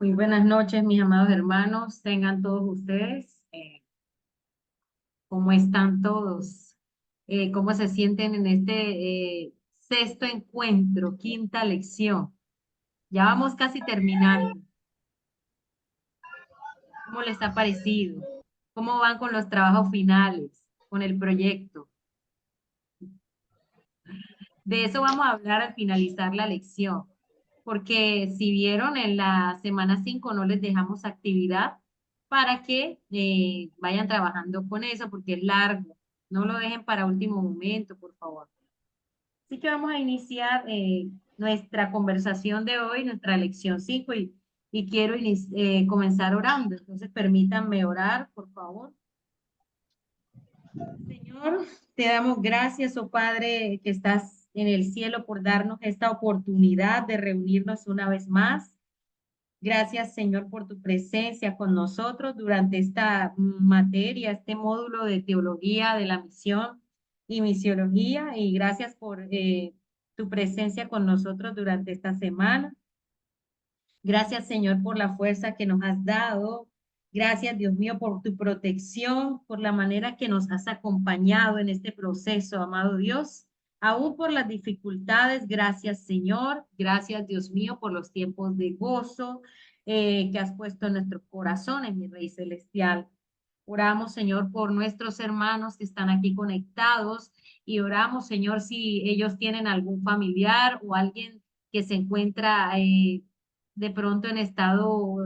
Muy buenas noches, mis amados hermanos. Tengan todos ustedes. ¿Cómo están todos? ¿Cómo se sienten en este sexto encuentro, quinta lección? Ya vamos casi terminando. ¿Cómo les ha parecido? ¿Cómo van con los trabajos finales, con el proyecto? De eso vamos a hablar al finalizar la lección, porque si vieron en la semana 5 no les dejamos actividad para que vayan trabajando con eso, porque es largo. No lo dejen para último momento, por favor. Así que vamos a iniciar nuestra conversación de hoy, nuestra lección 5 y quiero comenzar orando. Entonces permítanme orar, por favor. Señor, te damos gracias, oh Padre, que estás en el cielo por darnos esta oportunidad de reunirnos una vez más. Gracias, Señor, por tu presencia con nosotros durante esta materia, este módulo de teología de la misión y misiología. Y gracias por tu presencia con nosotros durante esta semana. Gracias, Señor, por la fuerza que nos has dado. Gracias, Dios mío, por tu protección, por la manera que nos has acompañado en este proceso, amado Dios. Aún por las dificultades, gracias, Señor. Gracias, Dios mío, por los tiempos de gozo que has puesto en nuestros corazones, mi Rey Celestial. Oramos, Señor, por nuestros hermanos que están aquí conectados y oramos, Señor, si ellos tienen algún familiar o alguien que se encuentra de pronto en estado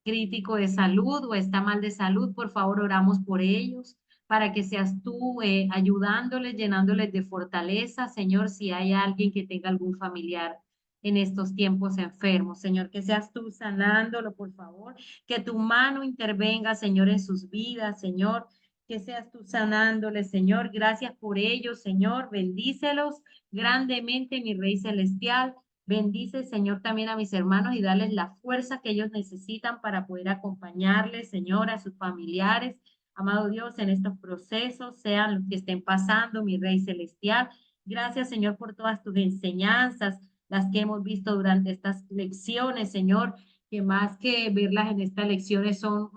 crítico de salud o está mal de salud, por favor, oramos por ellos para que seas tú ayudándoles, llenándoles de fortaleza, Señor, si hay alguien que tenga algún familiar en estos tiempos enfermos, Señor, que seas tú sanándolo, por favor, que tu mano intervenga, Señor, en sus vidas, Señor, que seas tú sanándoles, Señor, gracias por ellos, Señor, bendícelos grandemente, mi Rey Celestial. Bendice, Señor, también a mis hermanos y darles la fuerza que ellos necesitan para poder acompañarles, Señor, a sus familiares. Amado Dios, en estos procesos, sean los que estén pasando, mi Rey Celestial. Gracias, Señor, por todas tus enseñanzas, las que hemos visto durante estas lecciones, Señor, que más que verlas en estas lecciones son,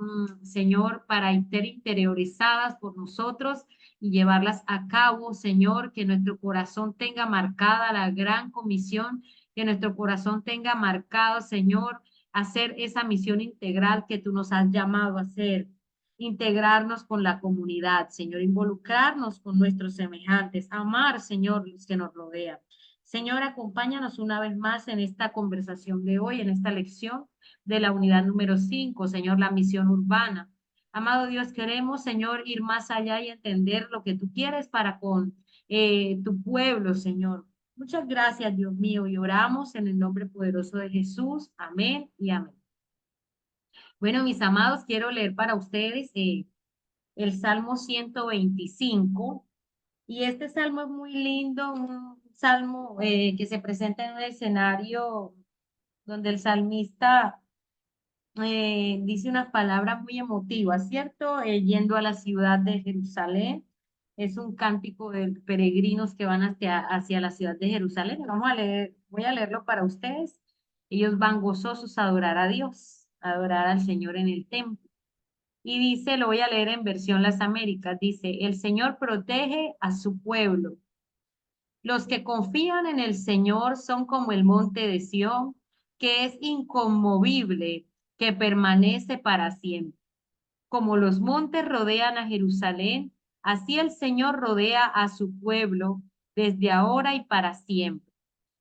Señor, para ser interiorizadas por nosotros y llevarlas a cabo, Señor, que nuestro corazón tenga marcada la gran comisión, que nuestro corazón tenga marcado, Señor, hacer esa misión integral que tú nos has llamado a hacer, integrarnos con la comunidad, Señor, involucrarnos con nuestros semejantes, amar, Señor, los que nos rodean. Señor, acompáñanos una vez más en esta conversación de hoy, en esta lección de la unidad número 5, Señor, la misión urbana. Amado Dios, queremos, Señor, ir más allá y entender lo que tú quieres para con tu pueblo, Señor. Muchas gracias, Dios mío, y oramos en el nombre poderoso de Jesús. Amén y amén. Bueno, mis amados, quiero leer para ustedes el Salmo 125. Y este salmo es muy lindo, un salmo que se presenta en un escenario donde el salmista dice unas palabras muy emotivas, ¿cierto? Yendo a la ciudad de Jerusalén. Es un cántico de peregrinos que van hacia la ciudad de Jerusalén. Vamos a leer, voy a leerlo para ustedes. Ellos van gozosos a adorar a Dios, a adorar al Señor en el templo. Y dice, lo voy a leer en versión Las Américas, dice, el Señor protege a su pueblo. Los que confían en el Señor son como el monte de Sión, que es inconmovible, que permanece para siempre. Como los montes rodean a Jerusalén, así el Señor rodea a su pueblo desde ahora y para siempre.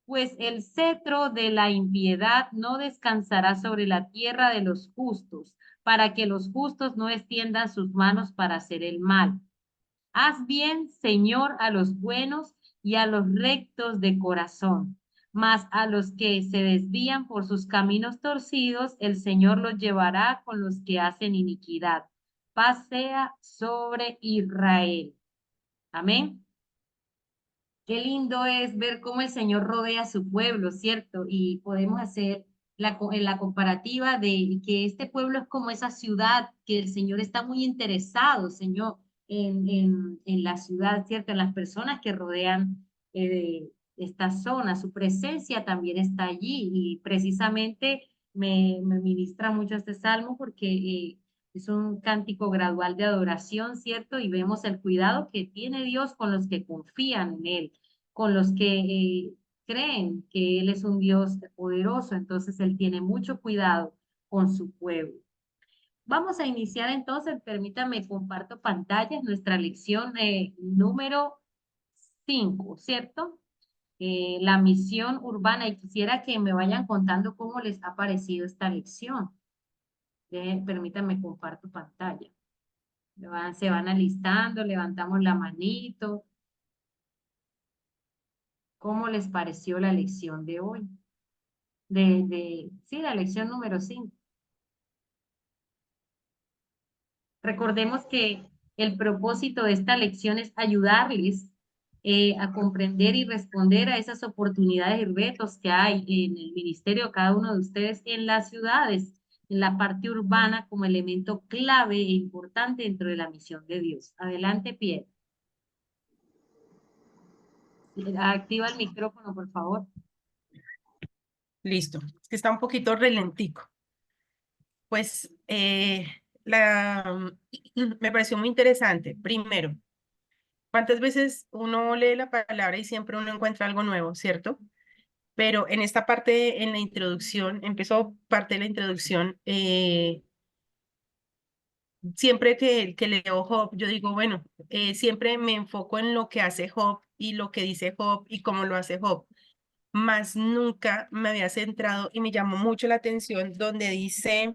Pues el cetro de la impiedad no descansará sobre la tierra de los justos, para que los justos no extiendan sus manos para hacer el mal. Haz bien, Señor, a los buenos y a los rectos de corazón, mas a los que se desvían por sus caminos torcidos, el Señor los llevará con los que hacen iniquidad. Paz sea sobre Israel. Amén. Qué lindo es ver cómo el Señor rodea a su pueblo, ¿cierto? Y podemos hacer la comparativa de que este pueblo es como esa ciudad que el Señor está muy interesado, Señor, en la ciudad, ¿cierto? En las personas que rodean esta zona. Su presencia también está allí y precisamente me ministra mucho este salmo porque es un cántico gradual de adoración, ¿cierto? Y vemos el cuidado que tiene Dios con los que confían en Él, con los que creen que Él es un Dios poderoso. Entonces, Él tiene mucho cuidado con su pueblo. Vamos a iniciar entonces, permítame, comparto pantalla, nuestra lección número 5, ¿cierto? La misión urbana y quisiera que me vayan contando cómo les ha parecido esta lección. Permítanme, comparto pantalla. Se van alistando, levantamos la manito. ¿Cómo les pareció la lección de hoy? Sí, la lección número 5. Recordemos que el propósito de esta lección es ayudarles a comprender y responder a esas oportunidades y retos que hay en el ministerio de cada uno de ustedes en las ciudades, en la parte urbana como elemento clave e importante dentro de la misión de Dios. Adelante, Pierre. Activa el micrófono, por favor. Listo, es que está un poquito relentico. Pues me pareció muy interesante. Primero, ¿cuántas veces uno lee la palabra y siempre uno encuentra algo nuevo, cierto? Pero en esta parte, en la introducción, empezó parte de la introducción, siempre que leo Job, yo digo, bueno, siempre me enfoco en lo que hace Job y lo que dice Job y cómo lo hace Job. Más nunca me había centrado y me llamó mucho la atención donde dice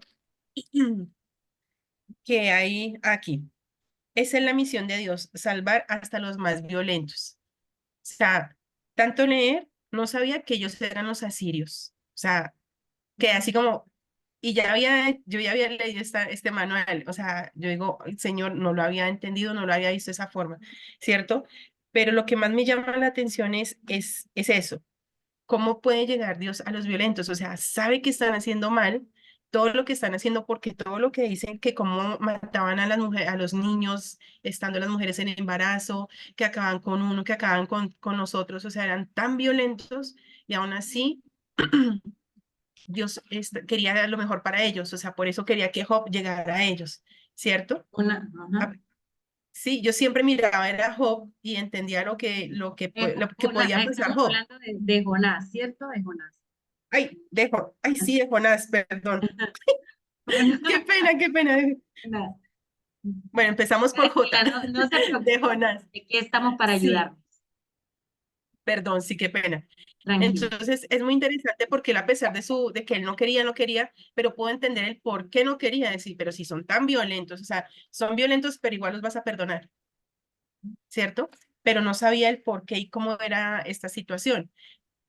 que hay aquí. Esa es la misión de Dios, salvar hasta los más violentos. O sea, tanto leer, no sabía que ellos eran los asirios. O sea, que así como, yo ya había leído este manual. O sea, yo digo, "Ay, Señor, no lo había entendido, no lo había visto de esa forma, ¿cierto? Pero lo que más me llama la atención es eso. ¿Cómo puede llegar Dios a los violentos? O sea, sabe que están haciendo mal, todo lo que están haciendo, porque todo lo que dicen que cómo mataban a las mujeres, a los niños, estando las mujeres en embarazo, que acaban con uno, que acaban con nosotros, o sea, eran tan violentos y aún así Dios quería lo mejor para ellos, o sea, por eso quería que Job llegara a ellos, ¿cierto? Ajá. Sí, yo siempre miraba era Job y entendía lo que podía pasar Estamos Job. hablando de Jonás, ¿cierto? De Jonás. Ay, sí, de Jonás, perdón. Qué pena, qué pena. Jonás. Bueno, empezamos por J, Tranquila, no se de preocupe. Jonás. Aquí estamos para Sí, ayudarnos. perdón, sí, qué pena. Tranquilo. Entonces, es muy interesante porque él, a pesar de que él no quería, pero puedo entender el por qué no quería decir, pero si son tan violentos, o sea, son violentos, pero igual los vas a perdonar, ¿cierto? Pero no sabía el por qué y cómo era esta situación.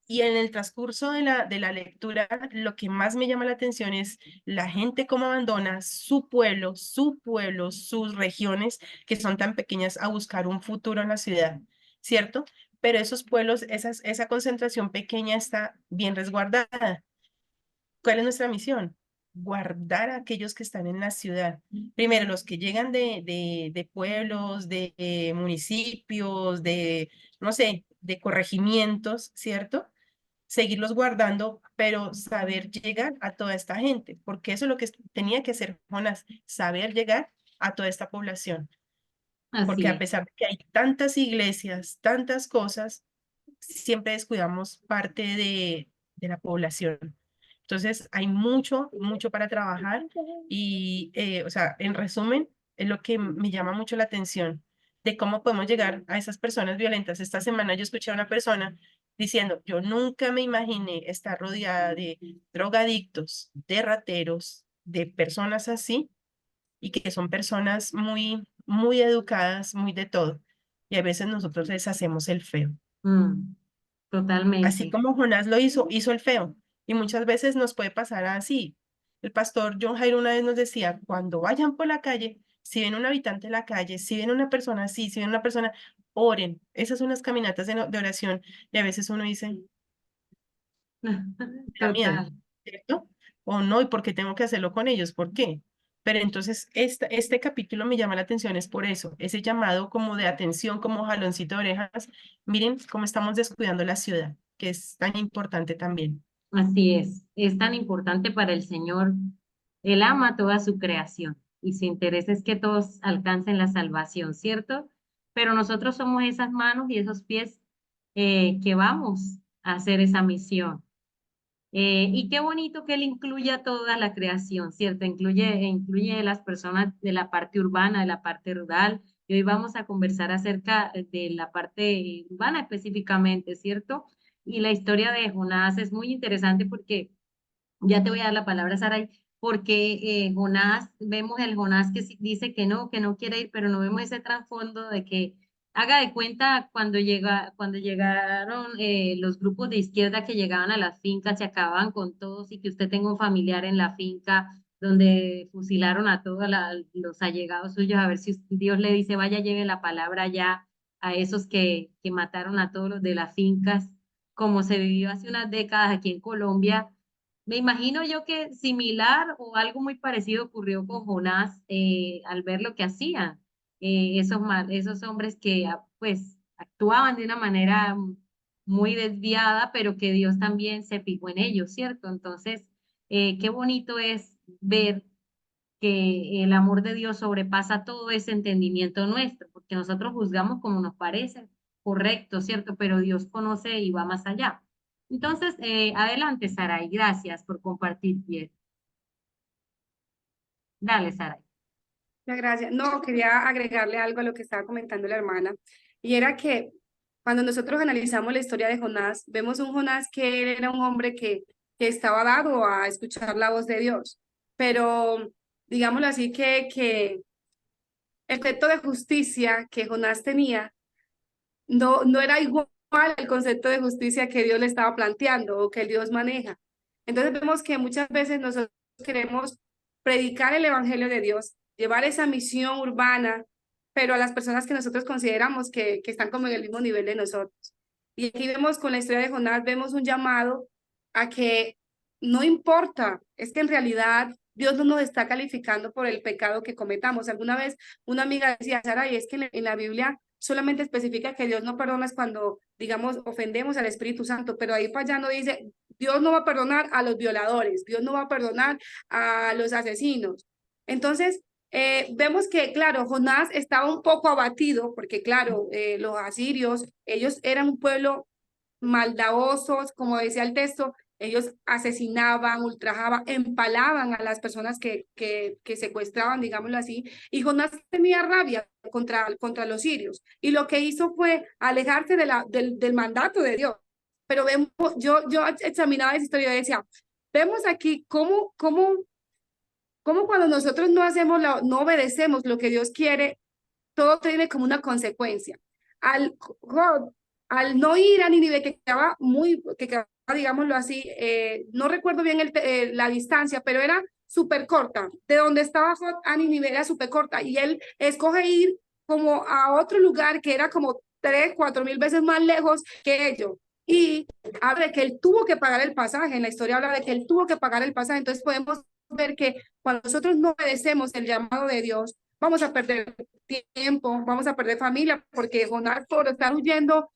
Y en el transcurso de la lectura, lo que más me llama la atención es la gente cómo abandona su pueblo, sus regiones, que son tan pequeñas, a buscar un futuro en la ciudad, ¿cierto? Pero esos pueblos, esa concentración pequeña está bien resguardada. ¿Cuál es nuestra misión? Guardar a aquellos que están en la ciudad. Primero, los que llegan de pueblos, de municipios, no sé, de corregimientos, ¿cierto? Seguirlos guardando, pero saber llegar a toda esta gente, porque eso es lo que tenía que hacer Jonás, saber llegar a toda esta población, porque Así a es. pesar de que hay tantas iglesias, tantas cosas, siempre descuidamos parte de la población. Entonces, hay mucho, mucho para trabajar y, o sea, en resumen, es lo que me llama mucho la atención de cómo podemos llegar a esas personas violentas. Esta semana yo escuché a una persona diciendo, yo nunca me imaginé estar rodeada de drogadictos, de rateros, de personas así, y que son personas muy, muy educadas, muy de todo. Y a veces nosotros les hacemos el feo. Mm, Así totalmente. como Jonás lo hizo, hizo el feo. Y muchas veces nos puede pasar así. El pastor John Jairo una vez nos decía, cuando vayan por la calle, si ven un habitante en la calle, si ven una persona así, si ven una persona, oren. Esas son las caminatas de oración. Y a veces uno dice, me da miedo, Total. ¿cierto? O no, ¿y por qué tengo que hacerlo con ellos? ¿Por qué? Pero entonces este capítulo me llama la atención, es por eso, ese llamado como de atención, como jaloncito de orejas. Miren cómo estamos descuidando la ciudad, que es tan importante también. Así es tan importante para el Señor. Él ama toda su creación y su interés es que todos alcancen la salvación, ¿cierto? Pero nosotros somos esas manos y esos pies que vamos a hacer esa misión. Y qué bonito que Él incluya toda la creación, ¿cierto? Incluye las personas de la parte urbana, de la parte rural. Y hoy vamos a conversar acerca de la parte urbana específicamente, ¿cierto? Y la historia de Jonás es muy interesante porque ya te voy a dar la palabra, Saray, porque Jonás, vemos el Jonás que dice que no quiere ir, pero no vemos ese trasfondo de que haga de cuenta cuando llegaron los grupos de izquierda que llegaban a las fincas, se acababan con todos y que usted tenga un familiar en la finca donde fusilaron a todos los allegados suyos, a ver si Dios le dice, vaya, lleve la palabra ya a esos que mataron a todos los de las fincas, como se vivió hace unas décadas aquí en Colombia. Me imagino yo que similar o algo muy parecido ocurrió con Jonás al ver lo que hacían esos hombres que pues actuaban de una manera muy desviada, pero que Dios también se fijó en ellos, ¿cierto? Entonces, qué bonito es ver que el amor de Dios sobrepasa todo ese entendimiento nuestro, porque nosotros juzgamos como nos parece correcto, ¿cierto? Pero Dios conoce y va más allá. Entonces, adelante, Saray, gracias por compartir, bien. Dale, Saray. Muchas gracias. No, quería agregarle algo a lo que estaba comentando la hermana, y era que cuando nosotros analizamos la historia de Jonás, vemos un Jonás que él era un hombre que estaba dado a escuchar la voz de Dios, pero digámoslo así, que el concepto de justicia que Jonás tenía no era igual al concepto de justicia que Dios le estaba planteando o que el Dios maneja. Entonces vemos que muchas veces nosotros queremos predicar el evangelio de Dios, llevar esa misión urbana, pero a las personas que nosotros consideramos que están como en el mismo nivel de nosotros. Y aquí vemos con la historia de Jonás, vemos un llamado a que no importa, es que en realidad Dios no nos está calificando por el pecado que cometamos. Alguna vez una amiga decía, Sara, y es que en la Biblia solamente especifica que Dios no perdona es cuando, digamos, ofendemos al Espíritu Santo, pero ahí para allá no dice, Dios no va a perdonar a los violadores, Dios no va a perdonar a los asesinos. Entonces, vemos que, claro, Jonás estaba un poco abatido, porque, claro, los asirios, ellos eran un pueblo maldadosos, como decía el texto, ellos asesinaban, ultrajaban, empalaban a las personas que secuestraban, digámoslo así, y Jonás tenía rabia contra los sirios, y lo que hizo fue alejarse del mandato de Dios. Pero vemos, yo examinaba esa historia y decía, vemos aquí cómo cuando nosotros no hacemos, no obedecemos lo que Dios quiere, todo tiene como una consecuencia. Al, al no ir a Nínive, que quedaba, digámoslo así, no recuerdo bien la distancia, pero era súper corta. De donde estaba Jod a Nínive era súper corta, y él escoge ir como a otro lugar que era como 3, 4 mil veces más lejos que ellos. Y habla de que él tuvo que pagar el pasaje, en la historia habla de que él tuvo que pagar el pasaje, entonces podemos ver que cuando nosotros no obedecemos el llamado de Dios, vamos a perder tiempo, vamos a perder familia, porque Jonás por estar huyendo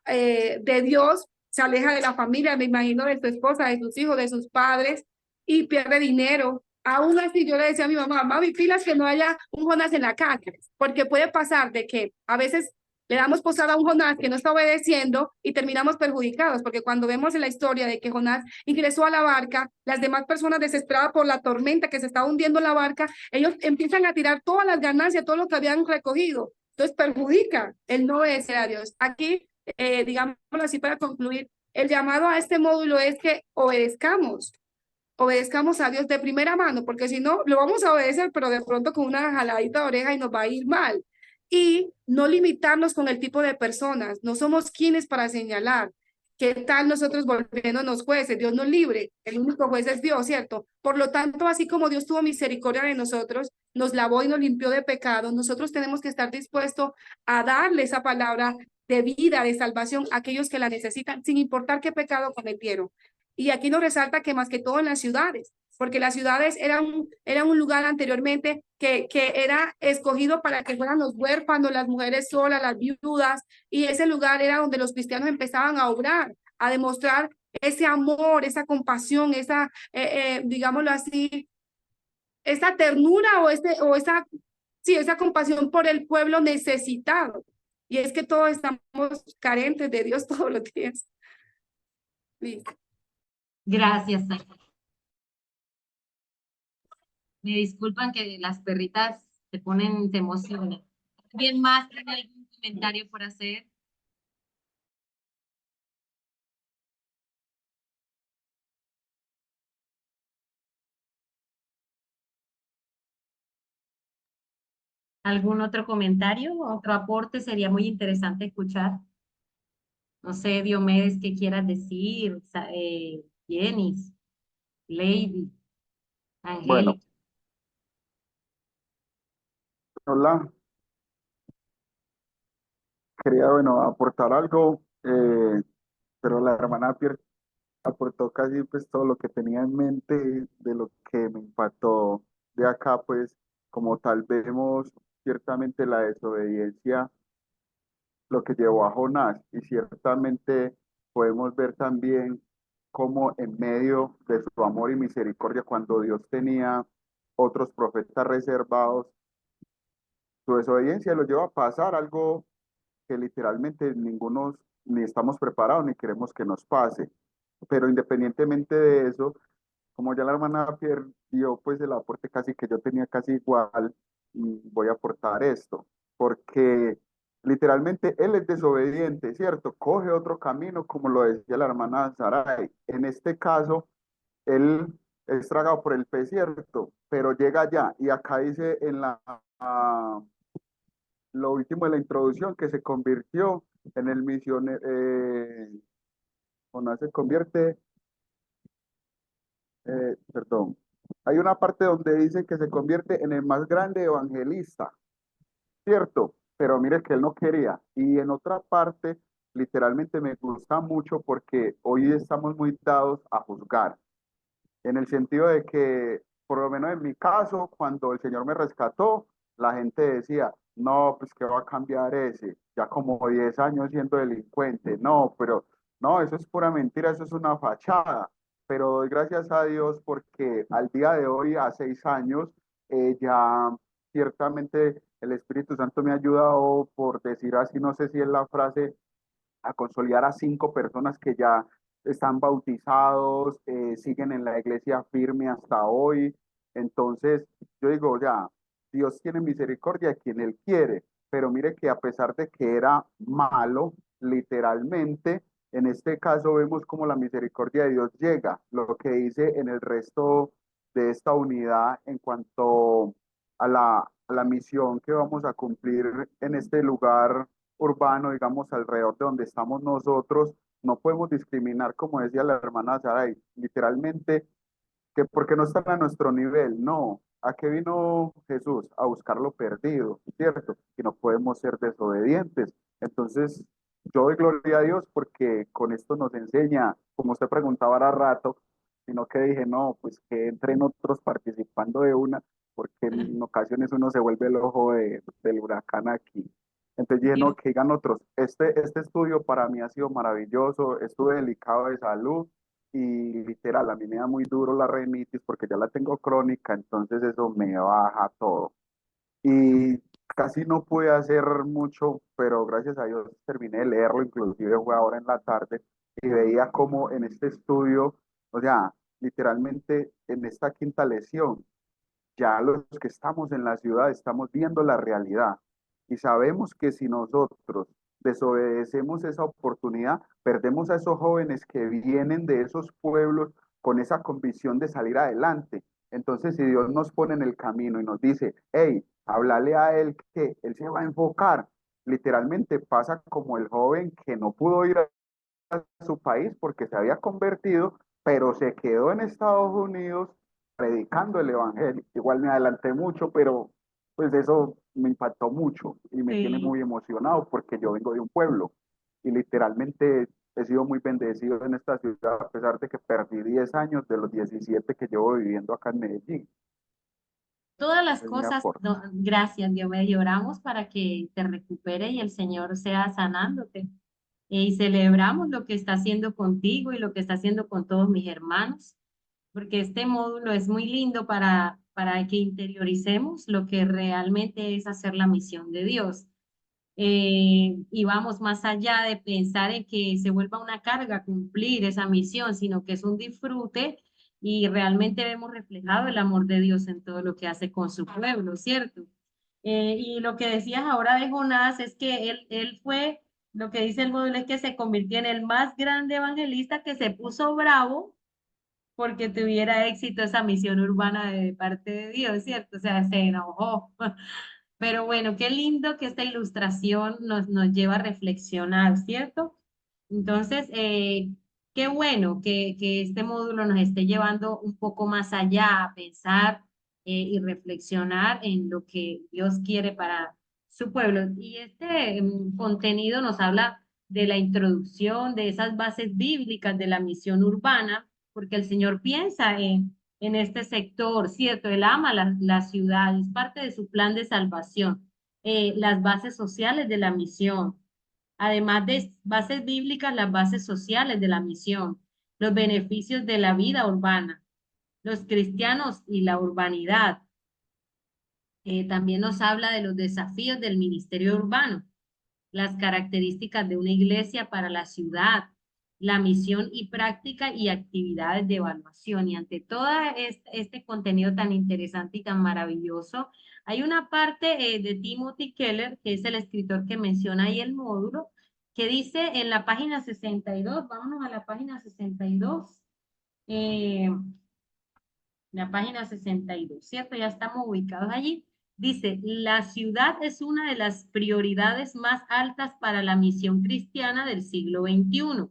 de Dios se aleja de la familia, me imagino, de su esposa, de sus hijos, de sus padres, y pierde dinero. Aún así yo le decía a mi mamá, mami, pilas que no haya un Jonás en la calle, porque puede pasar de que a veces le damos posada a un Jonás que no está obedeciendo y terminamos perjudicados, porque cuando vemos en la historia de que Jonás ingresó a la barca, las demás personas desesperadas por la tormenta que se estaba hundiendo en la barca, ellos empiezan a tirar todas las ganancias, todo lo que habían recogido. Entonces perjudica el no obedecer a Dios. Aquí, digámoslo así para concluir, el llamado a este módulo es que obedezcamos a Dios de primera mano, porque si no, lo vamos a obedecer, pero de pronto con una jaladita de oreja y nos va a ir mal. Y no limitarnos con el tipo de personas, no somos quienes para señalar. ¿Qué tal nosotros volviéndonos jueces? Dios nos libre, el único juez es Dios, ¿cierto? Por lo tanto, así como Dios tuvo misericordia de nosotros, nos lavó y nos limpió de pecado, nosotros tenemos que estar dispuestos a darle esa palabra de vida, de salvación a aquellos que la necesitan, sin importar qué pecado cometieron. Y aquí nos resalta que más que todo en las ciudades, porque las ciudades eran un lugar anteriormente que era escogido para que fueran los huérfanos, las mujeres solas, las viudas, y ese lugar era donde los cristianos empezaban a obrar, a demostrar ese amor, esa compasión, esa, digámoslo así, esa ternura o esa, sí, esa compasión por el pueblo necesitado. Y es que todos estamos carentes de Dios todos los días. Listo. Gracias, Ana. Me disculpan que las perritas se emocionan. ¿Alguien más tiene algún comentario por hacer? ¿Algún otro comentario? ¿Otro aporte? Sería muy interesante escuchar. No sé, Diomedes, ¿qué quieras decir? Jenny, Lady, Bueno, Angélica. hola, quería, bueno, aportar algo, pero la hermana Pierre aportó casi pues todo lo que tenía en mente de lo que me impactó de acá, pues como tal vemos ciertamente la desobediencia, lo que llevó a Jonás, y ciertamente podemos ver también cómo en medio de su amor y misericordia, cuando Dios tenía otros profetas reservados, su desobediencia lo lleva a pasar algo que literalmente ninguno ni estamos preparados ni queremos que nos pase. Pero independientemente de eso, como ya la hermana Pierre dio pues el aporte casi que yo tenía casi igual, voy a aportar esto, porque literalmente él es desobediente, ¿cierto? Coge otro camino, como lo decía la hermana Sarai. En este caso, él es tragado por el pez, ¿cierto? Pero llega allá y acá dice en lo último de la introducción, que se convirtió en el misionero, Jonás se convierte, perdón, hay una parte donde dice que se convierte en el más grande evangelista, ¿cierto? Pero mire que él no quería. Y en otra parte, literalmente me gusta mucho porque hoy estamos muy dados a juzgar, en el sentido de que, por lo menos en mi caso, cuando el Señor me rescató, la gente decía, no, pues que va a cambiar ese, ya como 10 años siendo delincuente, no, pero no, eso es pura mentira, eso es una fachada, pero doy gracias a Dios porque al día de hoy, a 6 años, ya ciertamente el Espíritu Santo me ha ayudado, por decir así, no sé si es la frase, a consolidar a 5 personas que ya están bautizados, siguen en la iglesia firme hasta hoy. Entonces, yo digo, ya, Dios tiene misericordia de quien Él quiere, pero mire que a pesar de que era malo, literalmente, en este caso vemos como la misericordia de Dios llega, lo que dice en el resto de esta unidad en cuanto a la misión que vamos a cumplir en este lugar urbano, digamos, alrededor de donde estamos nosotros. No podemos discriminar, como decía la hermana Saray, literalmente, que porque no están a nuestro nivel, no. ¿A qué vino Jesús? A buscar lo perdido, ¿cierto? Y no podemos ser desobedientes. Entonces, yo doy gloria a Dios porque con esto nos enseña, como usted preguntaba ahora rato, sino que dije, no, pues que entren otros participando de una, porque en ocasiones uno se vuelve el ojo del huracán aquí. Entonces dije, no, que digan otros. Este estudio para mí ha sido maravilloso, estuve delicado de salud y literal, a mí me da muy duro la rinitis porque ya la tengo crónica, entonces eso me baja todo. Y casi no pude hacer mucho, pero gracias a Dios terminé de leerlo, inclusive fue ahora en la tarde, y veía como en este estudio, o sea, literalmente en esta quinta lección, ya los que estamos en la ciudad estamos viendo la realidad y sabemos que si nosotros desobedecemos esa oportunidad, perdemos a esos jóvenes que vienen de esos pueblos con esa convicción de salir adelante. Entonces, si Dios nos pone en el camino y nos dice, hey, háblale a él que él se va a enfocar, literalmente pasa como el joven que no pudo ir a su país porque se había convertido, pero se quedó en Estados Unidos predicando el evangelio. Igual me adelanté mucho, pero pues eso me impactó mucho y me tiene Sí. muy emocionado porque yo vengo de un pueblo y literalmente he sido muy bendecido en esta ciudad a pesar de que perdí 10 años de los 17 que llevo viviendo acá en Medellín. Todas las Es mi cosas, aporte. gracias, Dios me oramos para que te recupere y el Señor sea sanándote. y celebramos lo que está haciendo contigo y lo que está haciendo con todos mis hermanos, porque este módulo es muy lindo para que interioricemos lo que realmente es hacer la misión de Dios. Y vamos más allá de pensar en que se vuelva una carga cumplir esa misión, sino que es un disfrute y realmente vemos reflejado el amor de Dios en todo lo que hace con su pueblo, ¿cierto? Y lo que decías ahora de Jonás es que él fue, lo que dice el módulo es que se convirtió en el más grande evangelista que se puso bravo porque tuviera éxito esa misión urbana de parte de Dios, ¿cierto? O sea, se enojó. Pero bueno, qué lindo que esta ilustración nos lleva a reflexionar, ¿cierto? Entonces, qué bueno que este módulo nos esté llevando un poco más allá a pensar y reflexionar en lo que Dios quiere para su pueblo. Y este contenido nos habla de la introducción, de esas bases bíblicas de la misión urbana, porque el Señor piensa en este sector, ¿cierto? Él ama la ciudad, es parte de su plan de salvación. Las bases sociales de la misión, además de bases bíblicas, las bases sociales de la misión, los beneficios de la vida urbana, los cristianos y la urbanidad. También nos habla de los desafíos del ministerio urbano, las características de una iglesia para la ciudad, la misión y práctica y actividades de evaluación. Y ante todo este contenido tan interesante y tan maravilloso, hay una parte de Timothy Keller, que es el escritor que menciona ahí el módulo, que dice en la página 62, vámonos a la página 62, la página 62, ¿cierto? Ya estamos ubicados allí. Dice, la ciudad es una de las prioridades más altas para la misión cristiana del siglo XXI.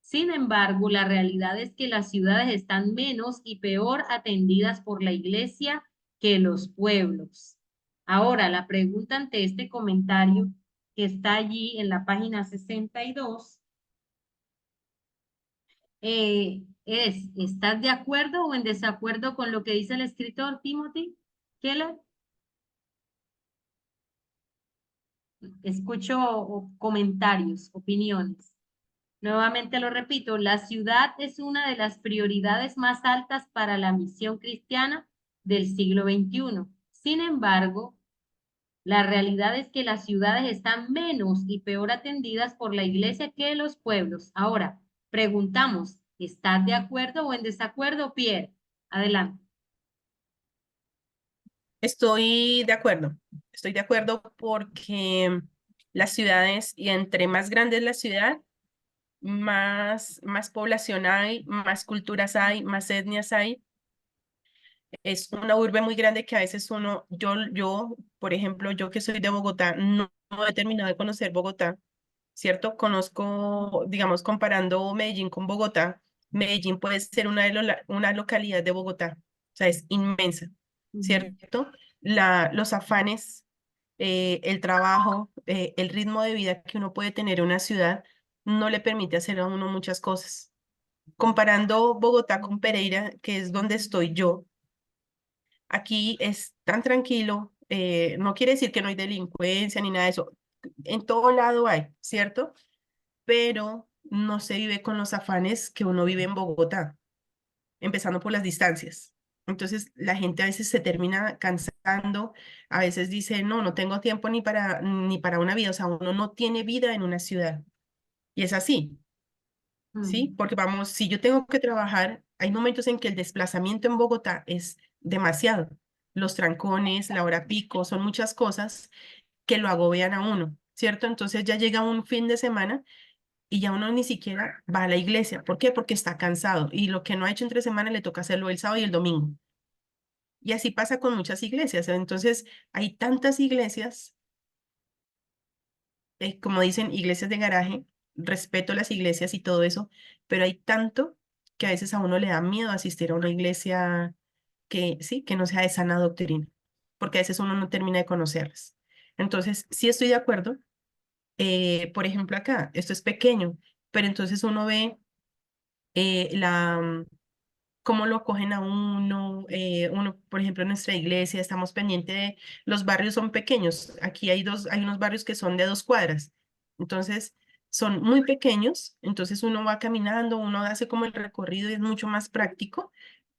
Sin embargo, la realidad es que las ciudades están menos y peor atendidas por la iglesia que los pueblos. Ahora, la pregunta ante este comentario que está allí en la página 62 ¿estás de acuerdo o en desacuerdo con lo que dice el escritor Timothy Keller? Escucho comentarios, opiniones. Nuevamente lo repito, la ciudad es una de las prioridades más altas para la misión cristiana del siglo XXI. Sin embargo, la realidad es que las ciudades están menos y peor atendidas por la iglesia que los pueblos. Ahora, preguntamos, ¿estás de acuerdo o en desacuerdo, Pierre? Adelante. Estoy de acuerdo porque las ciudades, y entre más grande es la ciudad, más población hay, más culturas hay, más etnias hay. Es una urbe muy grande que a veces por ejemplo, yo que soy de Bogotá, no he terminado de conocer Bogotá, ¿cierto? Conozco, digamos, comparando Medellín con Bogotá, Medellín puede ser una localidad de Bogotá, o sea, es inmensa, ¿cierto? Los afanes, el trabajo, el ritmo de vida que uno puede tener en una ciudad no le permite hacer a uno muchas cosas. Comparando Bogotá con Pereira, que es donde estoy yo, aquí es tan tranquilo, no quiere decir que no hay delincuencia ni nada de eso, en todo lado hay, ¿cierto? Pero no se vive con los afanes que uno vive en Bogotá, empezando por las distancias. Entonces, la gente a veces se termina cansando, a veces dice, no, no tengo tiempo ni para una vida, o sea, uno no tiene vida en una ciudad. Y es así, ¿sí? Porque vamos, si yo tengo que trabajar, hay momentos en que el desplazamiento en Bogotá es demasiado. Los trancones, la hora pico, son muchas cosas que lo agobian a uno, ¿cierto? Entonces ya llega un fin de semana y ya uno ni siquiera va a la iglesia. ¿Por qué? Porque está cansado y lo que no ha hecho entre semana le toca hacerlo el sábado y el domingo. Y así pasa con muchas iglesias. Entonces hay tantas iglesias, como dicen, iglesias de garaje, respeto las iglesias y todo eso, pero hay tanto que a veces a uno le da miedo asistir a una iglesia que sí, que no sea de sana doctrina, porque a veces uno no termina de conocerlas. Entonces, sí estoy de acuerdo. Por ejemplo, acá, esto es pequeño, pero entonces uno ve cómo lo acogen a uno, por ejemplo, en nuestra iglesia, estamos pendientes de, los barrios son pequeños, aquí hay unos barrios que son de 2 cuadras, entonces son muy pequeños, entonces uno va caminando, uno hace como el recorrido y es mucho más práctico,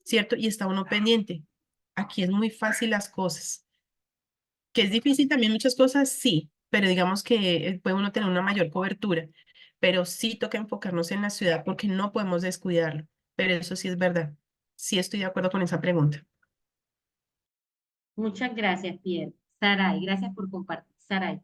¿cierto? Y está uno pendiente. Aquí es muy fácil las cosas. Que es difícil también muchas cosas, sí, pero digamos que puede uno tener una mayor cobertura, pero sí toca enfocarnos en la ciudad porque no podemos descuidarlo, pero eso sí es verdad. Sí estoy de acuerdo con esa pregunta. Muchas gracias, Pierre. Saray, gracias por compartir. Saray.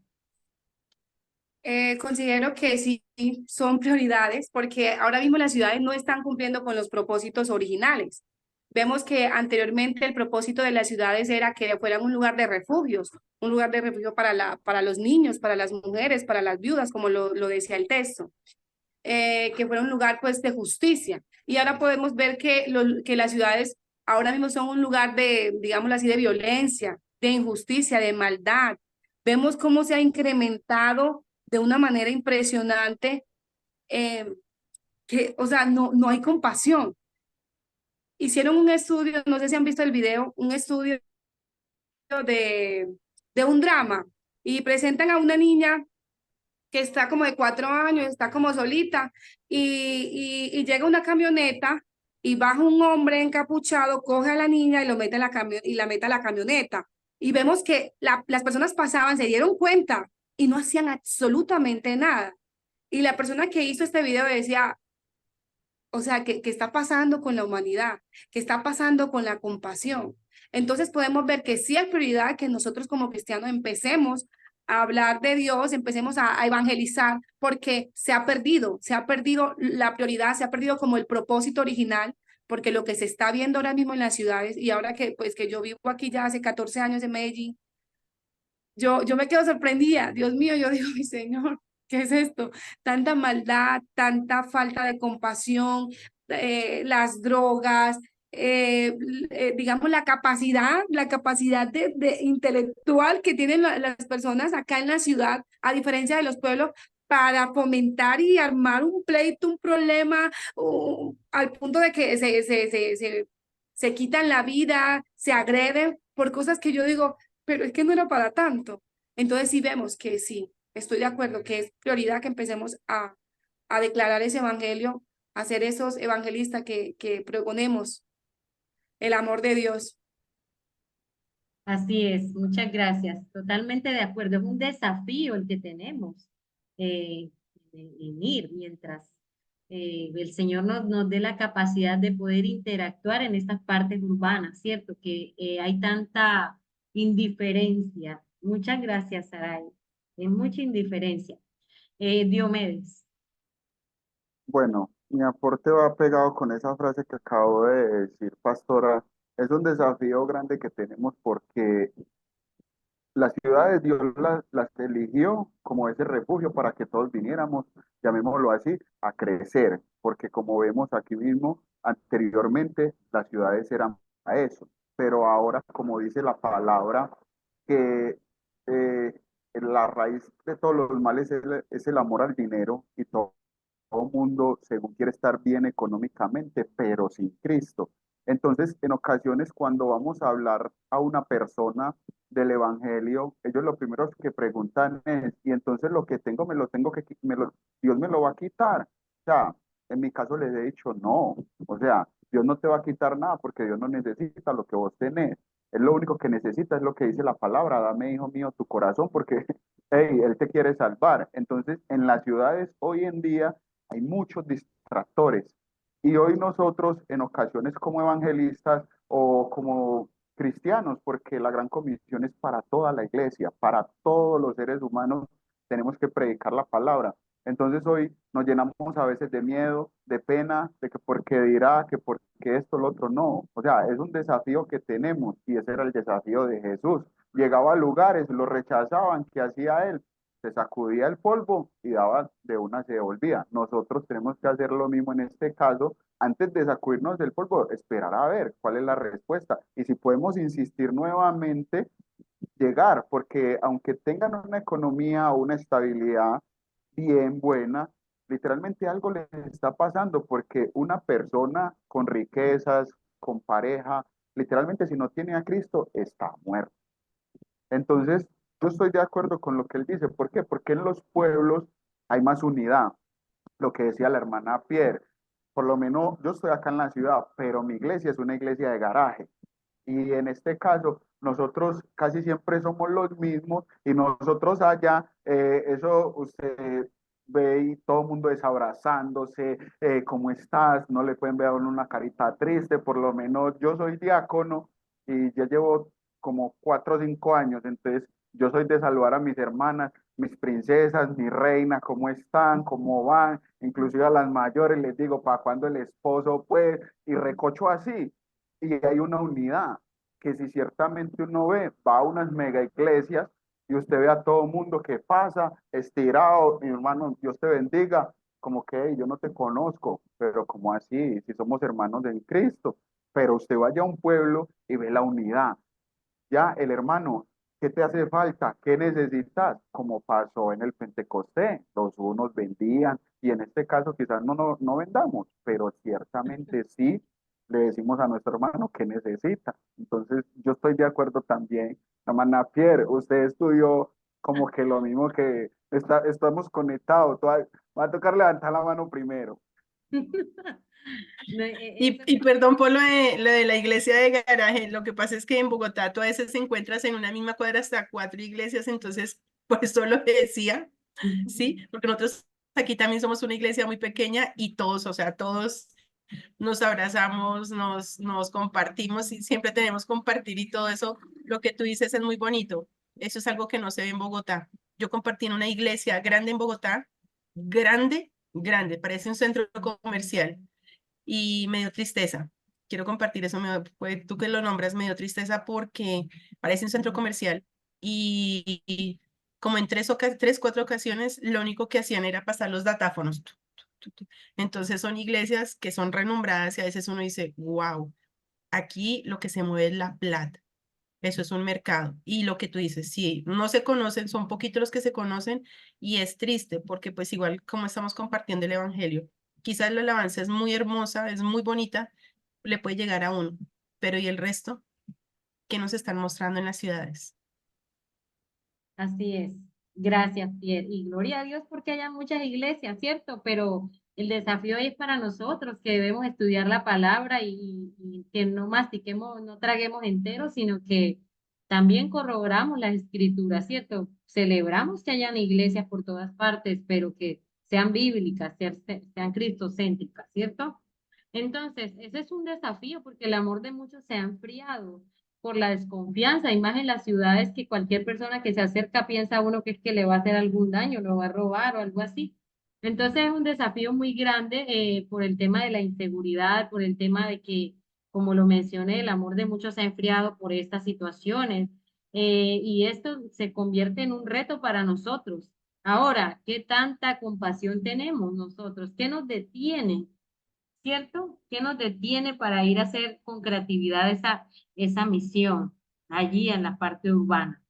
Considero que sí son prioridades porque ahora mismo las ciudades no están cumpliendo con los propósitos originales. Vemos que anteriormente el propósito de las ciudades era que fueran un lugar de refugios, un lugar de refugio para los niños, para las mujeres, para las viudas, como lo decía el texto, que fuera un lugar pues de justicia. Y ahora podemos ver que las ciudades ahora mismo son un lugar de, digámoslo así, de violencia, de injusticia, de maldad. Vemos cómo se ha incrementado de una manera impresionante, eh, que, o sea, no hay compasión. Hicieron un estudio, no sé si han visto el video, un estudio de un drama y presentan a una niña que está como de 4 años, está como solita y llega una camioneta y baja un hombre encapuchado, coge a la niña y lo mete en y la mete a la camioneta. Y vemos que las personas pasaban, se dieron cuenta y no hacían absolutamente nada. Y la persona que hizo este video decía, o sea, ¿qué está pasando con la humanidad? ¿Qué está pasando con la compasión? Entonces podemos ver que sí es prioridad que nosotros como cristianos empecemos a hablar de Dios, empecemos a evangelizar, porque se ha perdido la prioridad, se ha perdido como el propósito original, porque lo que se está viendo ahora mismo en las ciudades, y ahora que pues que yo vivo aquí ya hace 14 años en Medellín, yo me quedo sorprendida, Dios mío, yo digo, mi Señor, ¿qué es esto? Tanta maldad, tanta falta de compasión, las drogas, digamos la capacidad de intelectual que tienen las personas acá en la ciudad, a diferencia de los pueblos, para fomentar y armar un pleito, un problema, al punto de que se quitan la vida, se agreden por cosas que yo digo, pero es que no era para tanto. Entonces sí vemos que sí, estoy de acuerdo que es prioridad que empecemos a declarar ese evangelio, a ser esos evangelistas que proponemos el amor de Dios. Así es, muchas gracias. Totalmente de acuerdo. Es un desafío el que tenemos en ir mientras el Señor nos dé la capacidad de poder interactuar en estas partes urbanas, ¿cierto? Que hay tanta indiferencia. Muchas gracias, Saray. Hay mucha indiferencia. Diomedes. Bueno, mi aporte va pegado con esa frase que acabo de decir, pastora. Es un desafío grande que tenemos porque las ciudades Dios las eligió como ese refugio para que todos viniéramos, llamémoslo así, a crecer, porque como vemos aquí mismo, anteriormente las ciudades eran a eso, pero ahora, como dice la palabra, que la raíz de todos los males es el amor al dinero y todo mundo, según quiere estar bien económicamente, pero sin Cristo. Entonces, en ocasiones, cuando vamos a hablar a una persona del Evangelio, ellos lo primero que preguntan es, y entonces lo que tengo me lo tengo que, Dios me lo va a quitar. O sea, en mi caso les he dicho, no, o sea, Dios no te va a quitar nada porque Dios no necesita lo que vos tenés. Él lo único que necesita es lo que dice la palabra, dame, hijo mío, tu corazón, porque hey, Él te quiere salvar. Entonces, en las ciudades hoy en día, hay muchos distractores. Y hoy nosotros, en ocasiones como evangelistas o como cristianos, porque la gran comisión es para toda la iglesia, para todos los seres humanos, tenemos que predicar la palabra. Entonces hoy nos llenamos a veces de miedo, de pena, de que porque dirá, que porque esto, lo otro, no. O sea, es un desafío que tenemos y ese era el desafío de Jesús. Llegaba a lugares, lo rechazaban, ¿qué hacía él? Se sacudía el polvo y daba de una, se devolvía. Nosotros tenemos que hacer lo mismo en este caso. Antes de sacudirnos del polvo, esperar a ver cuál es la respuesta. Y si podemos insistir nuevamente, llegar, porque aunque tengan una economía o una estabilidad bien buena, literalmente algo les está pasando, porque una persona con riquezas, con pareja, literalmente si no tiene a Cristo, está muerto. Entonces, yo estoy de acuerdo con lo que él dice. ¿Por qué? Porque en los pueblos hay más unidad. Lo que decía la hermana Pierre, por lo menos yo estoy acá en la ciudad, pero mi iglesia es una iglesia de garaje. Y en este caso, nosotros casi siempre somos los mismos y nosotros allá, eso usted ve y todo el mundo desabrazándose, ¿cómo estás? No le pueden ver a uno una carita triste, por lo menos yo soy diácono y ya llevo como 4 o 5 años, entonces yo soy de saludar a mis hermanas, mis princesas, mi reina, ¿cómo están? ¿Cómo van? Inclusive a las mayores les digo, ¿para cuándo el esposo? Pues, y recocho así y hay una unidad que si ciertamente uno ve, va a unas mega iglesias y usted ve a todo mundo que pasa estirado, mi hermano, Dios te bendiga, como que "Hey, yo no te conozco, pero como así, si somos hermanos en Cristo, pero usted vaya a un pueblo y ve la unidad, ya el hermano, ¿qué te hace falta? ¿Qué necesitas? Como pasó en el Pentecostés, los unos vendían y en este caso quizás no vendamos, pero ciertamente sí le decimos a nuestro hermano qué necesita. Entonces yo estoy de acuerdo también, hermana Pierre, usted estudió como que lo mismo que estamos conectados. Va a tocar levantar la mano primero. No, Y perdón por lo de la iglesia de garaje, lo que pasa es que en Bogotá tú a veces encuentras en una misma cuadra hasta 4 iglesias, entonces por eso lo decía, ¿sí? Porque nosotros aquí también somos una iglesia muy pequeña y todos, o sea, todos nos abrazamos, nos compartimos y siempre tenemos compartir y todo eso, lo que tú dices es muy bonito. Eso es algo que no se ve en Bogotá. Yo compartí en una iglesia grande en Bogotá, grande, grande, parece un centro comercial y me dio tristeza. Quiero compartir eso, tú que lo nombras, me dio tristeza porque parece un centro comercial y como en 3, 4 ocasiones, lo único que hacían era pasar los datáfonos. Entonces son iglesias que son renombradas y a veces uno dice, wow, aquí lo que se mueve es la plata. Eso es un mercado. Y lo que tú dices, sí, no se conocen, son poquitos los que se conocen y es triste porque pues igual como estamos compartiendo el evangelio, quizás la alabanza es muy hermosa, es muy bonita, le puede llegar a uno, pero ¿y el resto? ¿Qué nos están mostrando en las ciudades? así es. Gracias, Pierre. Y gloria a Dios porque haya muchas iglesias, ¿cierto? Pero el desafío es para nosotros que debemos estudiar la palabra y que no mastiquemos, no traguemos enteros, sino que también corroboramos las escrituras, ¿cierto? Celebramos que hayan iglesias por todas partes, pero que sean bíblicas, sean cristocéntricas, ¿cierto? Entonces, ese es un desafío porque el amor de muchos se ha enfriado por la desconfianza, y más en las ciudades que cualquier persona que se acerca piensa a uno que es que le va a hacer algún daño, lo va a robar o algo así. Entonces es un desafío muy grande por el tema de la inseguridad, por el tema de que, como lo mencioné, el amor de muchos se ha enfriado por estas situaciones y esto se convierte en un reto para nosotros. Ahora, ¿qué tanta compasión tenemos nosotros? ¿Qué nos detiene? ¿Cierto? ¿Qué nos detiene para ir a hacer con creatividad esa misión allí en la parte urbana?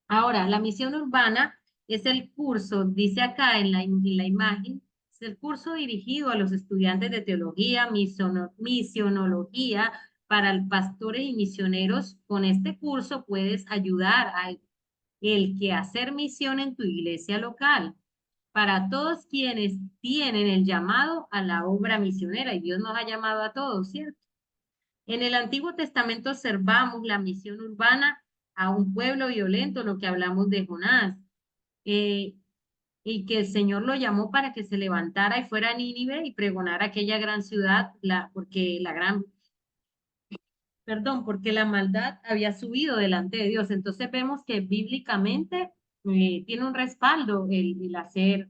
Ahora, la misión urbana es el curso, dice acá en la imagen, es el curso dirigido a los estudiantes de teología, misionología para pastores y misioneros. Con este curso puedes ayudar al el que hacer misión en tu iglesia local para todos quienes tienen el llamado a la obra misionera, y Dios nos ha llamado a todos, ¿cierto? En el Antiguo Testamento observamos la misión urbana a un pueblo violento, lo que hablamos de Jonás, eh, y que el Señor lo llamó para que se levantara y fuera a Nínive y pregonara aquella gran ciudad, porque la maldad había subido delante de Dios. Entonces vemos que bíblicamente tiene un respaldo el hacer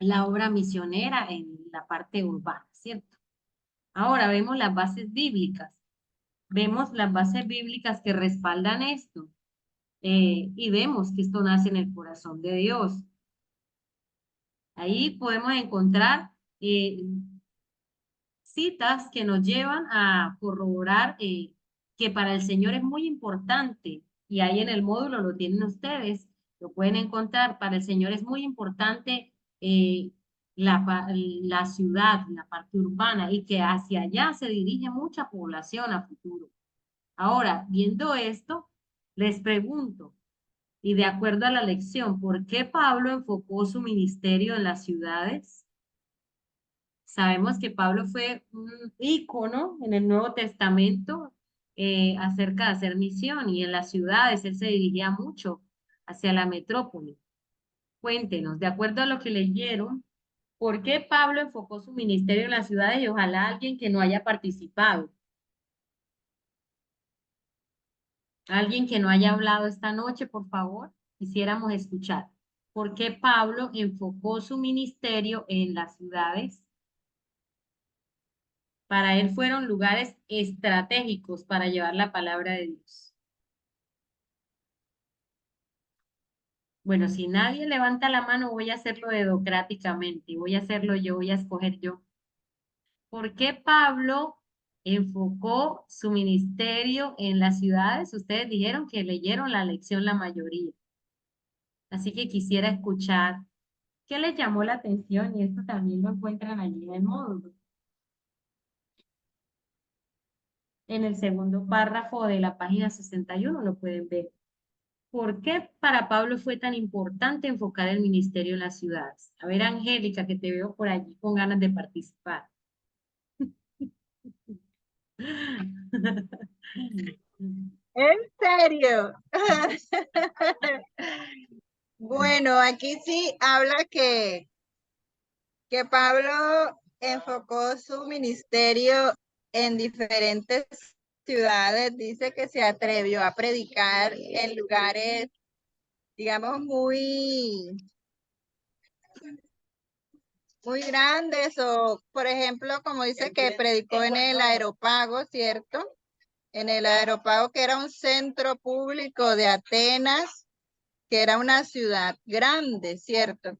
la obra misionera en la parte urbana, ¿cierto? Ahora vemos las bases bíblicas. Vemos las bases bíblicas que respaldan esto y vemos que esto nace en el corazón de Dios. Ahí podemos encontrar citas que nos llevan a corroborar que para el Señor es muy importante, y ahí en el módulo lo tienen ustedes, lo pueden encontrar, para el Señor es muy importante la ciudad, la parte urbana, y que hacia allá se dirige mucha población a futuro. Ahora, viendo esto, les pregunto, Y de acuerdo a la lección, ¿por qué Pablo enfocó su ministerio en las ciudades? Sabemos que Pablo fue un ícono en el Nuevo Testamento acerca de hacer misión y en las ciudades él se dirigía mucho hacia la metrópoli. Cuéntenos, de acuerdo a lo que leyeron, ¿por qué Pablo enfocó su ministerio en las ciudades y ojalá alguien que no haya participado? Alguien que no haya hablado esta noche, por favor, quisiéramos escuchar. ¿Por qué Pablo enfocó su ministerio en las ciudades? Para él fueron lugares estratégicos para llevar la palabra de Dios. Bueno, si nadie levanta la mano, voy a hacerlo democráticamente. Voy a hacerlo yo, voy a escoger yo. ¿Por qué Pablo enfocó su ministerio en las ciudades? Ustedes dijeron que leyeron la lección la mayoría. Así que quisiera escuchar qué les llamó la atención y esto también lo encuentran allí en el módulo. En el segundo párrafo de la página 61 lo pueden ver. ¿Por qué para Pablo fue tan importante enfocar el ministerio en las ciudades? A ver, Angélica, que te veo por allí con ganas de participar. ¿En serio? Bueno, aquí sí habla que Pablo enfocó su ministerio en diferentes ciudades. Dice que se atrevió a predicar en lugares, digamos, muy grandes o, por ejemplo, como dice que predicó en el Areópago, ¿cierto? En el Areópago, que era un centro público de Atenas, que era una ciudad grande, ¿cierto?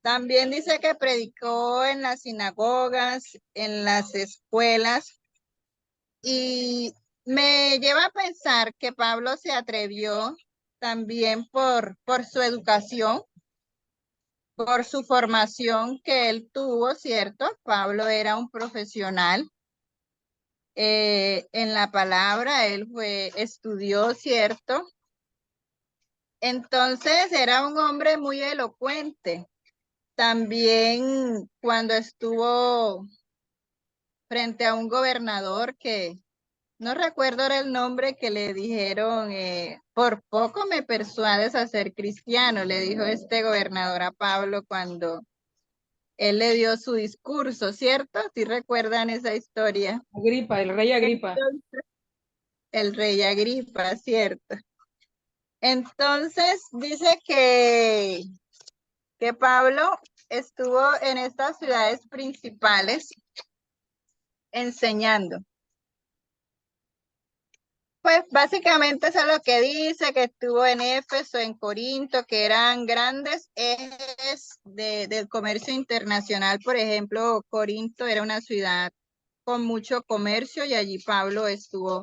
También dice que predicó en las sinagogas, en las escuelas, y me lleva a pensar que Pablo se atrevió también por su educación, por su formación que él tuvo, ¿cierto? Pablo era un profesional en la palabra, él estudió, ¿cierto? Entonces era un hombre muy elocuente. También cuando estuvo frente a un gobernador que no recuerdo ahora el nombre, que le dijeron, por poco me persuades a ser cristiano, le dijo este gobernador a Pablo cuando él le dio su discurso, ¿cierto? ¿Sí recuerdan esa historia? Agripa, el rey Agripa. Entonces, el rey Agripa, ¿cierto? Entonces dice que Pablo estuvo en estas ciudades principales enseñando. Pues básicamente eso es lo que dice, que estuvo en Éfeso, en Corinto, que eran grandes ejes del comercio internacional. Por ejemplo, Corinto era una ciudad con mucho comercio y allí Pablo estuvo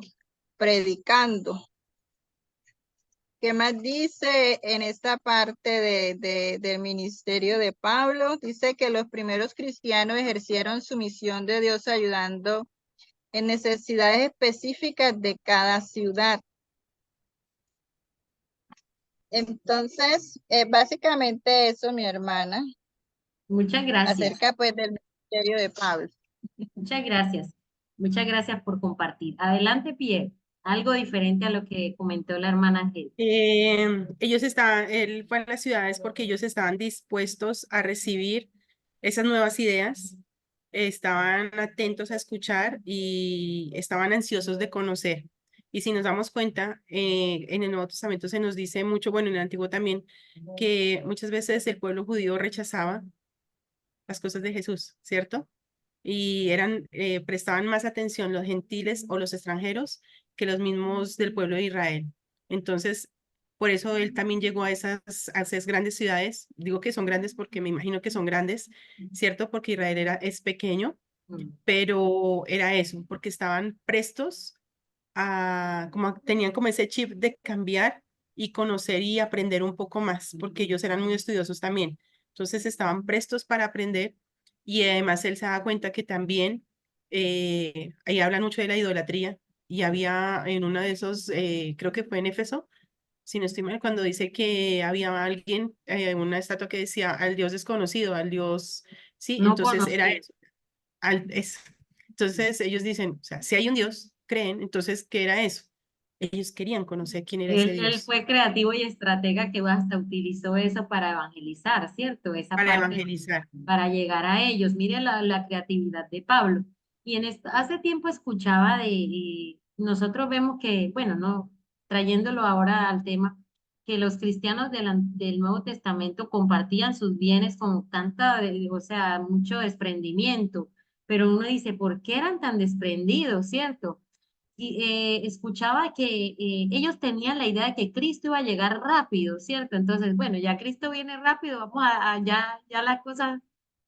predicando. ¿Qué más dice en esta parte del ministerio de Pablo? Dice que los primeros cristianos ejercieron su misión de Dios ayudando en necesidades específicas de cada ciudad. Entonces, básicamente eso, mi hermana, Muchas gracias. acerca pues del ministerio de Pablo. Muchas gracias. Muchas gracias por compartir. Adelante, Pierre. Algo diferente a lo que comentó la hermana Angélica. Él fue a las ciudades porque ellos estaban dispuestos a recibir esas nuevas ideas, estaban atentos a escuchar y estaban ansiosos de conocer. Y si nos damos cuenta, en el Nuevo Testamento se nos dice mucho, bueno, en el Antiguo también, que muchas veces el pueblo judío rechazaba las cosas de Jesús, ¿cierto? Y prestaban más atención los gentiles o los extranjeros que los mismos del pueblo de Israel. Entonces, por eso él también llegó a esas grandes ciudades. Digo que son grandes porque me imagino que son grandes, ¿cierto? Porque Israel es pequeño, pero era eso, porque estaban prestos tenían como ese chip de cambiar y conocer y aprender un poco más, porque ellos eran muy estudiosos también. Entonces estaban prestos para aprender y además él se da cuenta que también ahí hablan mucho de la idolatría y había en uno de esos, creo que fue en Éfeso, si no estoy mal, cuando dice que había alguien, una estatua que decía al Dios desconocido, al Dios, sí, No entonces era conocido. eso, entonces ellos dicen, o sea, si hay un Dios, creen, entonces, ¿qué era eso? Ellos querían conocer quién era ese Él Dios fue creativo y estratega que hasta utilizó eso para evangelizar, ¿cierto? Esa para parte evangelizar. para llegar a ellos. Miren la creatividad de Pablo. Y hace tiempo escuchaba nosotros vemos que, bueno, no, trayéndolo ahora al tema, que los cristianos del Nuevo Testamento compartían sus bienes con tanta, o sea, mucho desprendimiento. Pero uno dice, ¿por qué eran tan desprendidos, cierto? Y escuchaba que ellos tenían la idea de que Cristo iba a llegar rápido, ¿cierto? Entonces, bueno, ya Cristo viene rápido, vamos ya las cosas,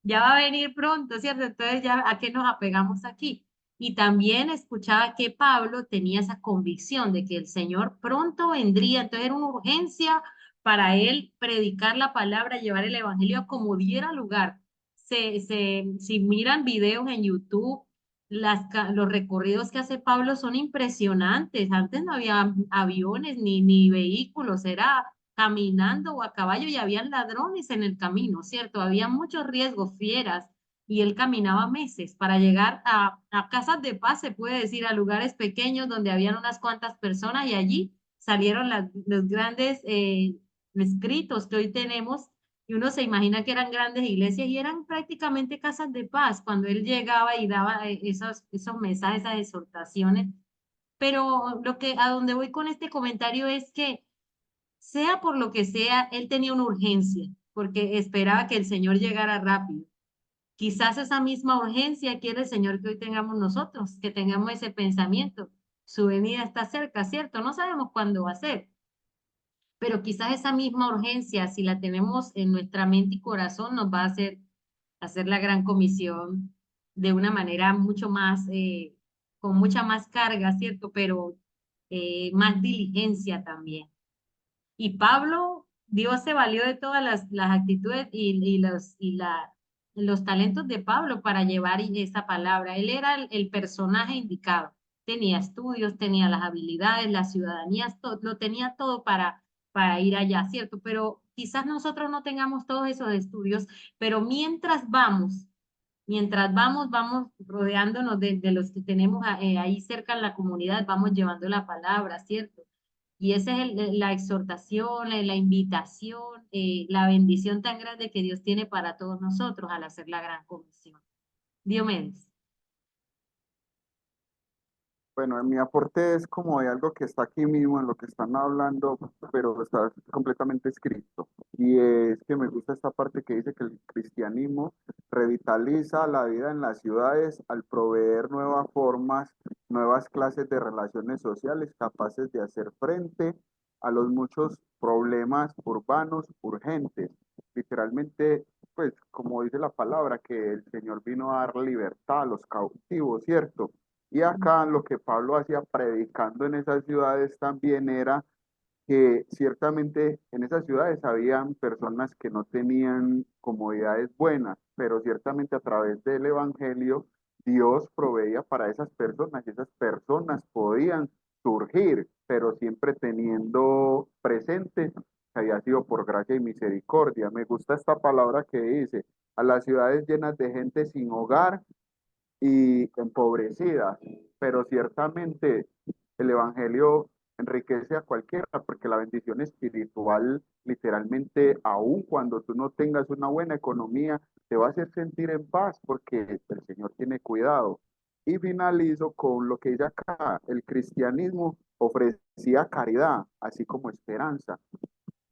ya va a venir pronto, ¿cierto? Entonces, ya, ¿a qué nos apegamos aquí? Y también escuchaba que Pablo tenía esa convicción de que el Señor pronto vendría, entonces era una urgencia para él predicar la palabra, llevar el evangelio como diera lugar. Si miran videos en YouTube, los recorridos que hace Pablo son impresionantes. Antes no había aviones ni vehículos, era caminando o a caballo y habían ladrones en el camino, ¿cierto? Había muchos riesgos, fieras, y él caminaba meses para llegar a casas de paz, se puede decir, a lugares pequeños donde habían unas cuantas personas y allí salieron los grandes escritos que hoy tenemos y uno se imagina que eran grandes iglesias y eran prácticamente casas de paz cuando él llegaba y daba esos mensajes, esas exhortaciones. Pero a donde voy con este comentario es que sea por lo que sea, él tenía una urgencia porque esperaba que el Señor llegara rápido. Quizás esa misma urgencia quiere el Señor que hoy tengamos nosotros, que tengamos ese pensamiento. Su venida está cerca, ¿cierto? No sabemos cuándo va a ser, pero quizás esa misma urgencia, si la tenemos en nuestra mente y corazón, nos va a hacer la gran comisión de una manera mucho más, con mucha más carga, ¿cierto? Pero más diligencia también. Y Pablo, Dios se valió de todas las actitudes los talentos de Pablo para llevar esa palabra. Él era el personaje indicado. Tenía estudios, tenía las habilidades, las ciudadanías, lo tenía todo para ir allá, ¿cierto? Pero quizás nosotros no tengamos todos esos estudios, pero vamos rodeándonos de los que tenemos ahí cerca en la comunidad, vamos llevando la palabra, ¿cierto? Y esa es la exhortación, la invitación, la bendición tan grande que Dios tiene para todos nosotros al hacer la gran comisión. Diomedes. Bueno, mi aporte es como de algo que está aquí mismo en lo que están hablando, pero está completamente escrito. Y es que me gusta esta parte que dice que el cristianismo revitaliza la vida en las ciudades al proveer nuevas formas, nuevas clases de relaciones sociales capaces de hacer frente a los muchos problemas urbanos urgentes. Literalmente, pues como dice la palabra, que el Señor vino a dar libertad a los cautivos, ¿cierto? Y acá lo que Pablo hacía predicando en esas ciudades también era que ciertamente en esas ciudades habían personas que no tenían comodidades buenas, pero ciertamente a través del Evangelio Dios proveía para esas personas y esas personas podían surgir, pero siempre teniendo presente que había sido por gracia y misericordia. Me gusta esta palabra que dice, a las ciudades llenas de gente sin hogar y empobrecidas, pero ciertamente el Evangelio enriquece a cualquiera porque la bendición espiritual, literalmente, aun cuando tú no tengas una buena economía, te va a hacer sentir en paz porque el Señor tiene cuidado. Y finalizo con lo que dice acá, el cristianismo ofrecía caridad, así como esperanza.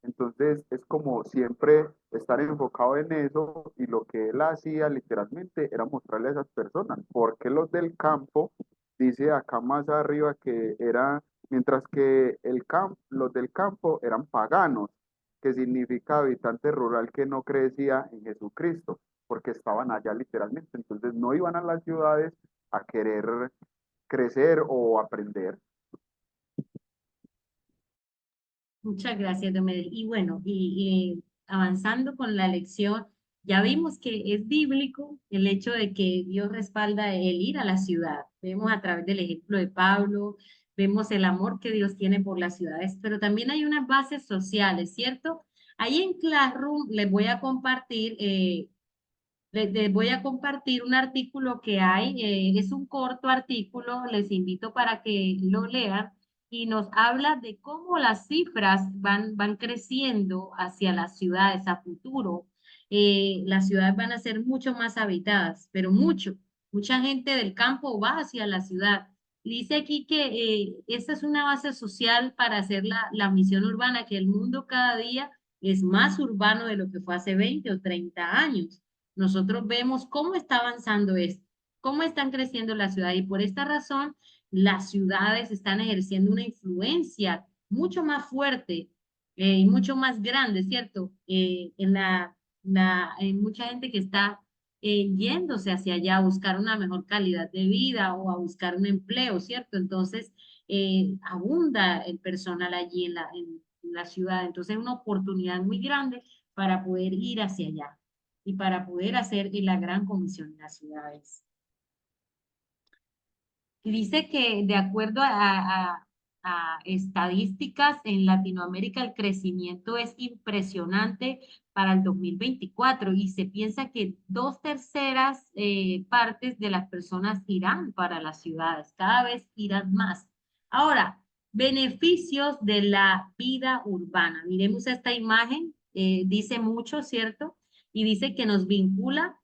Entonces es como siempre estar enfocado en eso y lo que él hacía literalmente era mostrarle a esas personas, porque los del campo, dice acá más arriba que era, mientras que los del campo eran paganos, que significa habitante rural que no crecía en Jesucristo, porque estaban allá literalmente, entonces no iban a las ciudades a querer crecer o aprender. Muchas gracias, Diomedes. Y bueno, avanzando con la lección, ya vimos que es bíblico el hecho de que Dios respalda el ir a la ciudad. Vemos a través del ejemplo de Pablo, vemos el amor que Dios tiene por las ciudades, pero también hay unas bases sociales, ¿cierto? Ahí en Classroom les voy a compartir, les voy a compartir un artículo que hay, es un corto artículo, les invito para que lo lean y nos habla de cómo las cifras van creciendo hacia las ciudades a futuro. Las ciudades van a ser mucho más habitadas, pero mucha gente del campo va hacia la ciudad. Dice aquí que esta es una base social para hacer la misión urbana, que el mundo cada día es más urbano de lo que fue hace 20 o 30 años. Nosotros vemos cómo está avanzando esto, cómo están creciendo las ciudades y por esta razón las ciudades están ejerciendo una influencia mucho más fuerte y mucho más grande, ¿cierto? En mucha gente que está yéndose hacia allá a buscar una mejor calidad de vida o a buscar un empleo, ¿cierto? Entonces, abunda el personal allí en la ciudad. Entonces, es una oportunidad muy grande para poder ir hacia allá y para poder hacer la gran comisión en las ciudades. Y dice que de acuerdo a estadísticas en Latinoamérica, el crecimiento es impresionante para el 2024 y se piensa que 2/3 partes de las personas irán para las ciudades, cada vez irán más. Ahora, beneficios de la vida urbana. Miremos esta imagen, dice mucho, ¿cierto? Y dice que nos vincula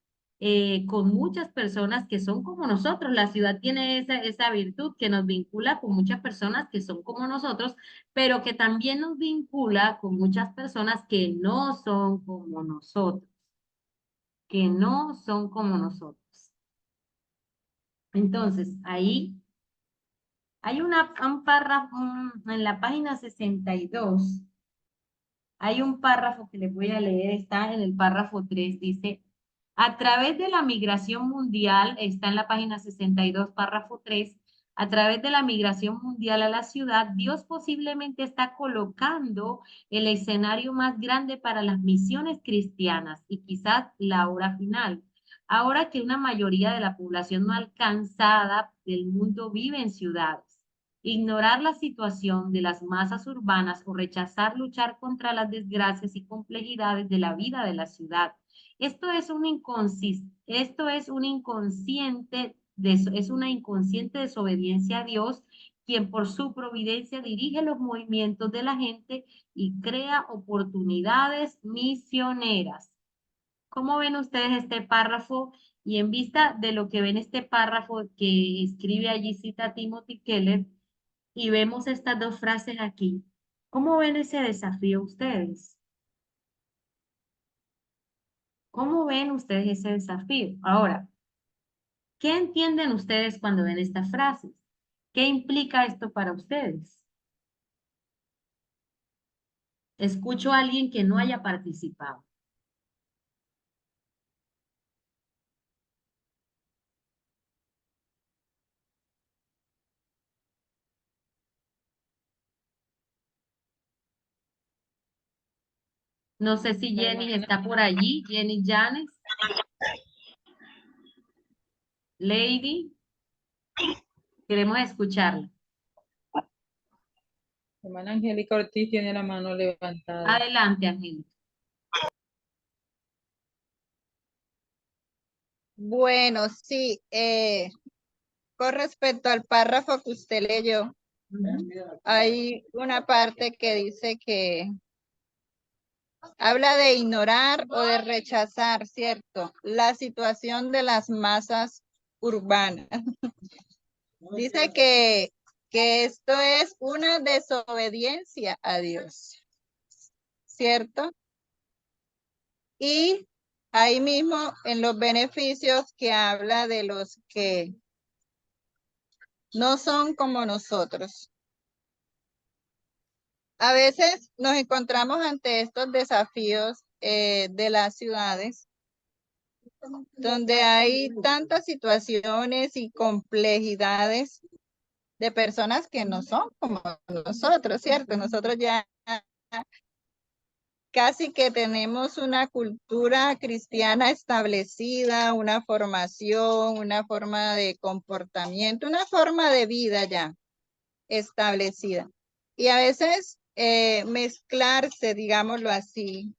con muchas personas que son como nosotros. La ciudad tiene esa virtud que nos vincula con muchas personas que son como nosotros, pero que también nos vincula con muchas personas que no son como nosotros, que no son como nosotros. Entonces, ahí hay un párrafo en la página 62. Hay un párrafo que les voy a leer, está en el párrafo 3, dice, a través de la migración mundial, está en la página 62, párrafo 3, a través de la migración mundial a la ciudad, Dios posiblemente está colocando el escenario más grande para las misiones cristianas y quizás la hora final. Ahora que una mayoría de la población no alcanzada del mundo vive en ciudades. Ignorar la situación de las masas urbanas o rechazar luchar contra las desgracias y complejidades de la vida de la ciudad. Esto es una inconsciente desobediencia a Dios, quien por su providencia dirige los movimientos de la gente y crea oportunidades misioneras. ¿Cómo ven ustedes este párrafo? Y en vista de lo que ven este párrafo que escribe allí, cita Timothy Keller, y vemos estas dos frases aquí. ¿Cómo ven ese desafío ustedes? ¿Cómo ven ustedes ese desafío? Ahora, ¿qué entienden ustedes cuando ven estas frases? ¿Qué implica esto para ustedes? Escucho a alguien que no haya participado. No sé si Jenny está por allí. Jenny Janes. Lady. Queremos escucharla. Hermana Angélica Ortiz tiene la mano levantada. Adelante, Angélica. Bueno, sí, con respecto al párrafo que usted leyó, hay una parte que dice que habla de ignorar o de rechazar, ¿cierto? La situación de las masas urbanas. Dice que esto es una desobediencia a Dios, ¿cierto? Y ahí mismo en los beneficios que habla de los que no son como nosotros. A veces nos encontramos ante estos desafíos de las ciudades, donde hay tantas situaciones y complejidades de personas que no son como nosotros, ¿cierto? Nosotros ya casi que tenemos una cultura cristiana establecida, una formación, una forma de comportamiento, una forma de vida ya. establecida. Y a veces mezclarse, digámoslo así,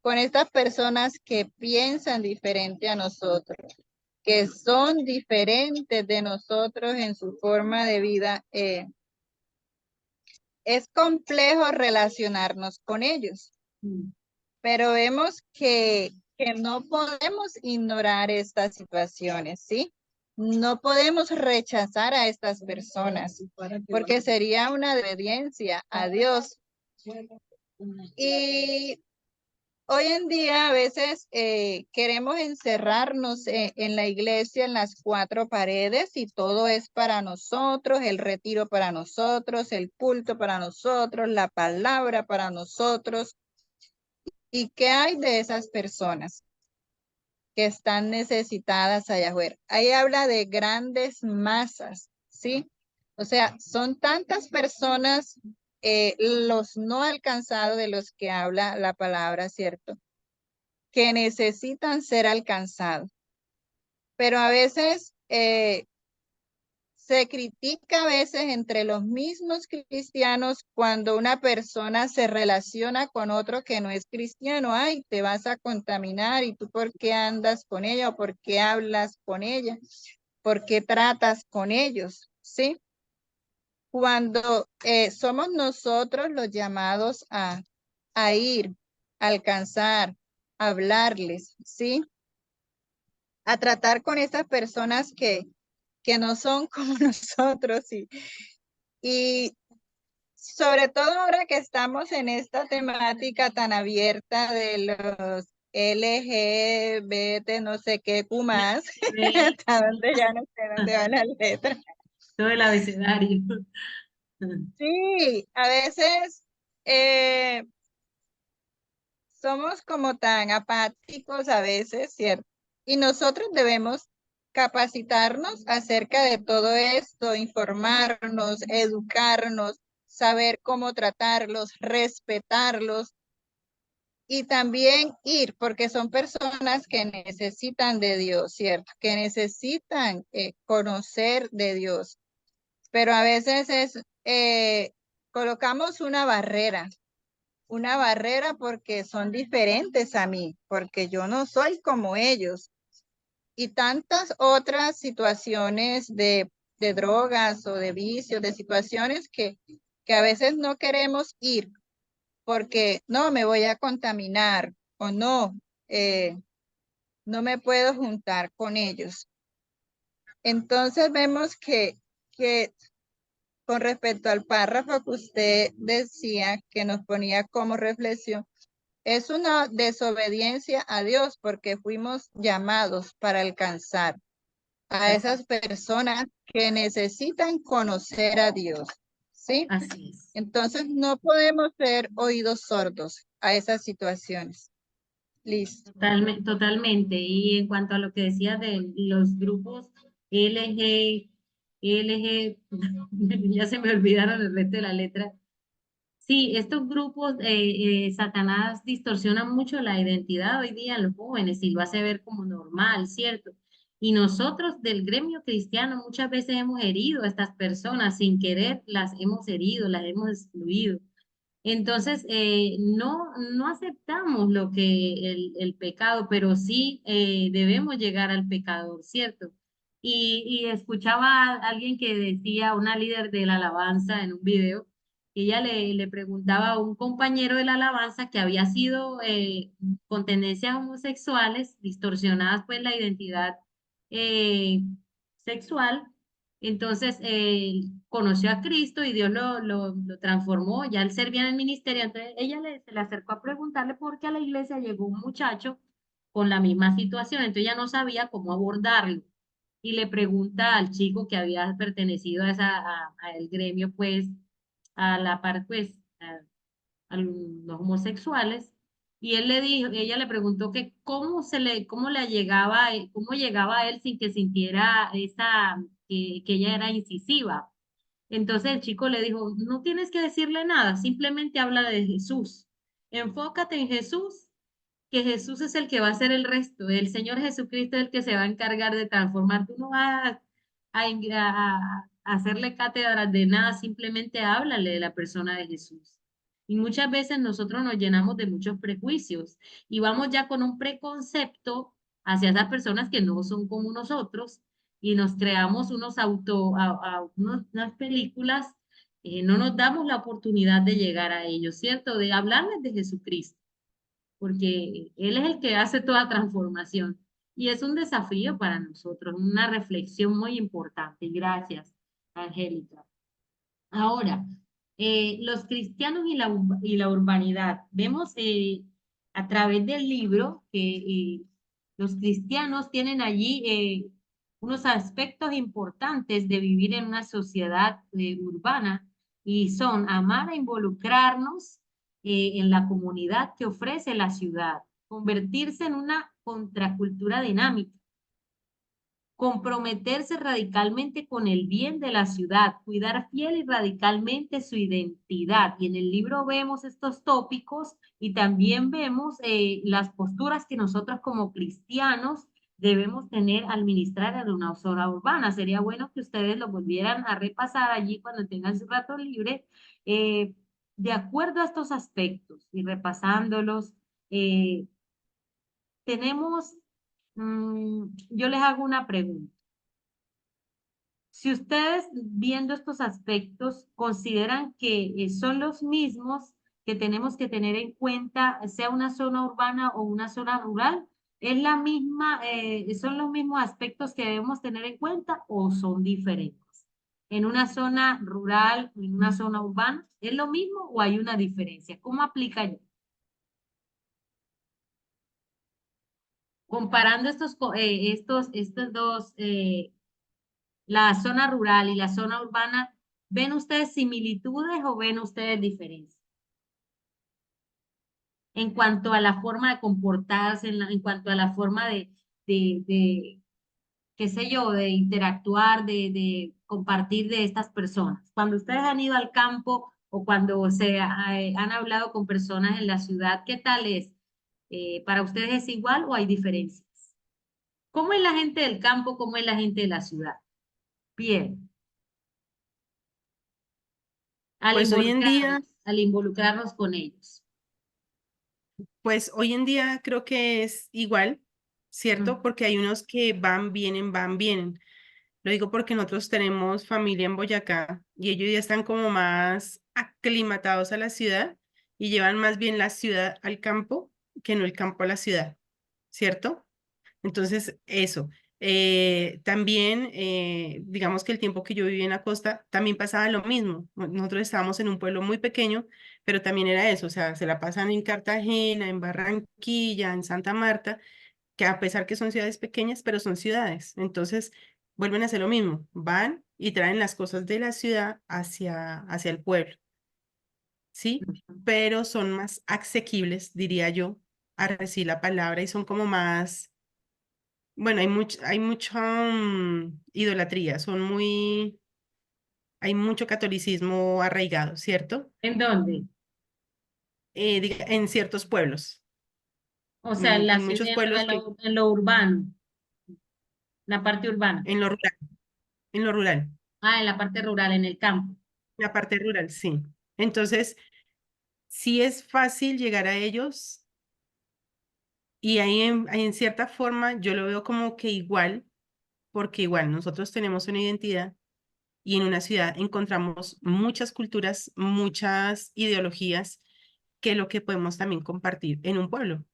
con estas personas que piensan diferente a nosotros, que son diferentes de nosotros en su forma de vida, es complejo relacionarnos con ellos, pero vemos que no podemos ignorar estas situaciones, ¿sí? No podemos rechazar a estas personas porque sería una desobediencia a Dios. Y hoy en día a veces queremos encerrarnos en la iglesia, en las cuatro paredes, y todo es para nosotros, el retiro para nosotros, el culto para nosotros, la palabra para nosotros. ¿Y qué hay de esas personas que están necesitadas allá afuera? Ahí habla de grandes masas, ¿sí? O sea, son tantas personas, los no alcanzados de los que habla la palabra, ¿cierto?, que necesitan ser alcanzados. Pero a veces se critica a veces entre los mismos cristianos cuando una persona se relaciona con otro que no es cristiano. Ay, te vas a contaminar, ¿y tú por qué andas con ella o por qué hablas con ella? ¿Por qué tratas con ellos? ¿Sí? Cuando somos nosotros los llamados a ir, a alcanzar, a hablarles, ¿sí?, a tratar con estas personas que no son como nosotros, y sobre todo ahora que estamos en esta temática tan abierta de los LGBT, no sé qué, Q más, hasta donde ya no sé dónde van las letras. Todo el abecedario. Sí, a veces somos como tan apáticos a veces, ¿cierto? Y nosotros debemos capacitarnos acerca de todo esto, informarnos, educarnos, saber cómo tratarlos, respetarlos y también ir, porque son personas que necesitan de Dios, ¿cierto? Que necesitan conocer de Dios. Pero a veces colocamos una barrera porque son diferentes a mí, porque yo no soy como ellos. Y tantas otras situaciones de drogas o de vicios, de situaciones que a veces no queremos ir porque no me voy a contaminar o no, no me puedo juntar con ellos. Entonces vemos que con respecto al párrafo que usted decía, que nos ponía como reflexión, es una desobediencia a Dios porque fuimos llamados para alcanzar a esas personas que necesitan conocer a Dios, ¿sí? Así es. Entonces no podemos ser oídos sordos a esas situaciones. Listo. Totalmente. Y en cuanto a lo que decías de los grupos LG, ya se me olvidaron el resto de la letra. Sí, estos grupos, Satanás distorsiona mucho la identidad hoy día en los jóvenes y lo hace ver como normal, ¿cierto? Y nosotros del gremio cristiano muchas veces hemos herido a estas personas sin querer, las hemos herido, las hemos excluido. Entonces, no aceptamos lo que el pecado, pero sí debemos llegar al pecador, ¿cierto? Y escuchaba a alguien que decía, una líder de la alabanza en un video, que ella le preguntaba a un compañero de la alabanza que había sido con tendencias homosexuales, distorsionadas pues la identidad eh, sexual. Entonces, conoció a Cristo y Dios lo transformó, ya él servía en el ministerio. Entonces, se le acercó a preguntarle por qué a la iglesia llegó un muchacho con la misma situación. Entonces, ella no sabía cómo abordarlo. Y le pregunta al chico que había pertenecido a el gremio, pues, a la par, pues, a los homosexuales. Y él le dijo, ella le preguntó que cómo le llegaba, cómo llegaba a él sin que sintiera que ella era incisiva. Entonces el chico le dijo, no tienes que decirle nada, simplemente habla de Jesús. Enfócate en Jesús, que Jesús es el que va a hacer el resto. El Señor Jesucristo es el que se va a encargar de transformar. Tú no vas a hacerle cátedras de nada, simplemente háblale de la persona de Jesús. Y muchas veces nosotros nos llenamos de muchos prejuicios y vamos ya con un preconcepto hacia esas personas que no son como nosotros y nos creamos unas películas, no nos damos la oportunidad de llegar a ellos, ¿cierto? De hablarles de Jesucristo, porque Él es el que hace toda transformación. Y es un desafío para nosotros, una reflexión muy importante. Gracias, Angélica. Ahora, los cristianos y la urbanidad. Vemos a través del libro que los cristianos tienen allí unos aspectos importantes de vivir en una sociedad urbana y son amar e involucrarnos en la comunidad que ofrece la ciudad, convertirse en una contracultura dinámica, comprometerse radicalmente con el bien de la ciudad, cuidar fiel y radicalmente su identidad. Y en el libro vemos estos tópicos y también vemos las posturas que nosotros como cristianos debemos tener al ministrar en una zona urbana. Sería bueno que ustedes lo volvieran a repasar allí cuando tengan su rato libre, de acuerdo a estos aspectos y repasándolos. eh, tenemos yo les hago una pregunta. Si ustedes viendo estos aspectos consideran que son los mismos que tenemos que tener en cuenta, sea una zona urbana o una zona rural, ¿es la misma, son los mismos aspectos que debemos tener en cuenta o son diferentes? ¿En una zona rural, en una zona urbana, es lo mismo o hay una diferencia? ¿Cómo aplica yo? Comparando estos dos, la zona rural y la zona urbana, ¿ven ustedes similitudes o ven ustedes diferencias? En cuanto a la forma de comportarse, en cuanto a la forma de, qué sé yo, de interactuar, de compartir de estas personas. Cuando ustedes han ido al campo o cuando han hablado con personas en la ciudad, ¿qué tal es? ¿Para ustedes es igual o hay diferencias? ¿Cómo es la gente del campo? ¿Cómo es la gente de la ciudad? Bien. Pues hoy en día, Al involucrarnos con ellos. pues hoy en día creo que es igual, ¿cierto? Porque hay unos que van, vienen, van, vienen. Lo digo porque nosotros tenemos familia en Boyacá y ellos ya están como más aclimatados a la ciudad y llevan más bien la ciudad al campo que no el campo a la ciudad, ¿cierto? Entonces, eso. También, digamos que el tiempo que yo viví en la costa, también pasaba lo mismo. Nosotros estábamos en un pueblo muy pequeño, pero también era eso, o sea, se la pasan en Cartagena, en Barranquilla, en Santa Marta, que a pesar que son ciudades pequeñas, pero son ciudades. Entonces, vuelven a hacer lo mismo, van y traen las cosas de la ciudad hacia el pueblo, ¿sí? Pero son más asequibles, diría yo, a decir la palabra y son como más, bueno, hay mucha idolatría, hay mucho catolicismo arraigado, ¿cierto? ¿En dónde? En ciertos pueblos, O sea, en en muchos pueblos que, en lo urbano, la parte urbana. en lo rural, en lo rural. Ah, en la parte rural, en el campo. La parte rural, sí. Entonces, sí es fácil llegar a ellos y ahí en cierta forma yo lo veo como que igual, porque igual nosotros tenemos una identidad y en una ciudad encontramos muchas culturas, muchas ideologías que lo que podemos también compartir en un pueblo,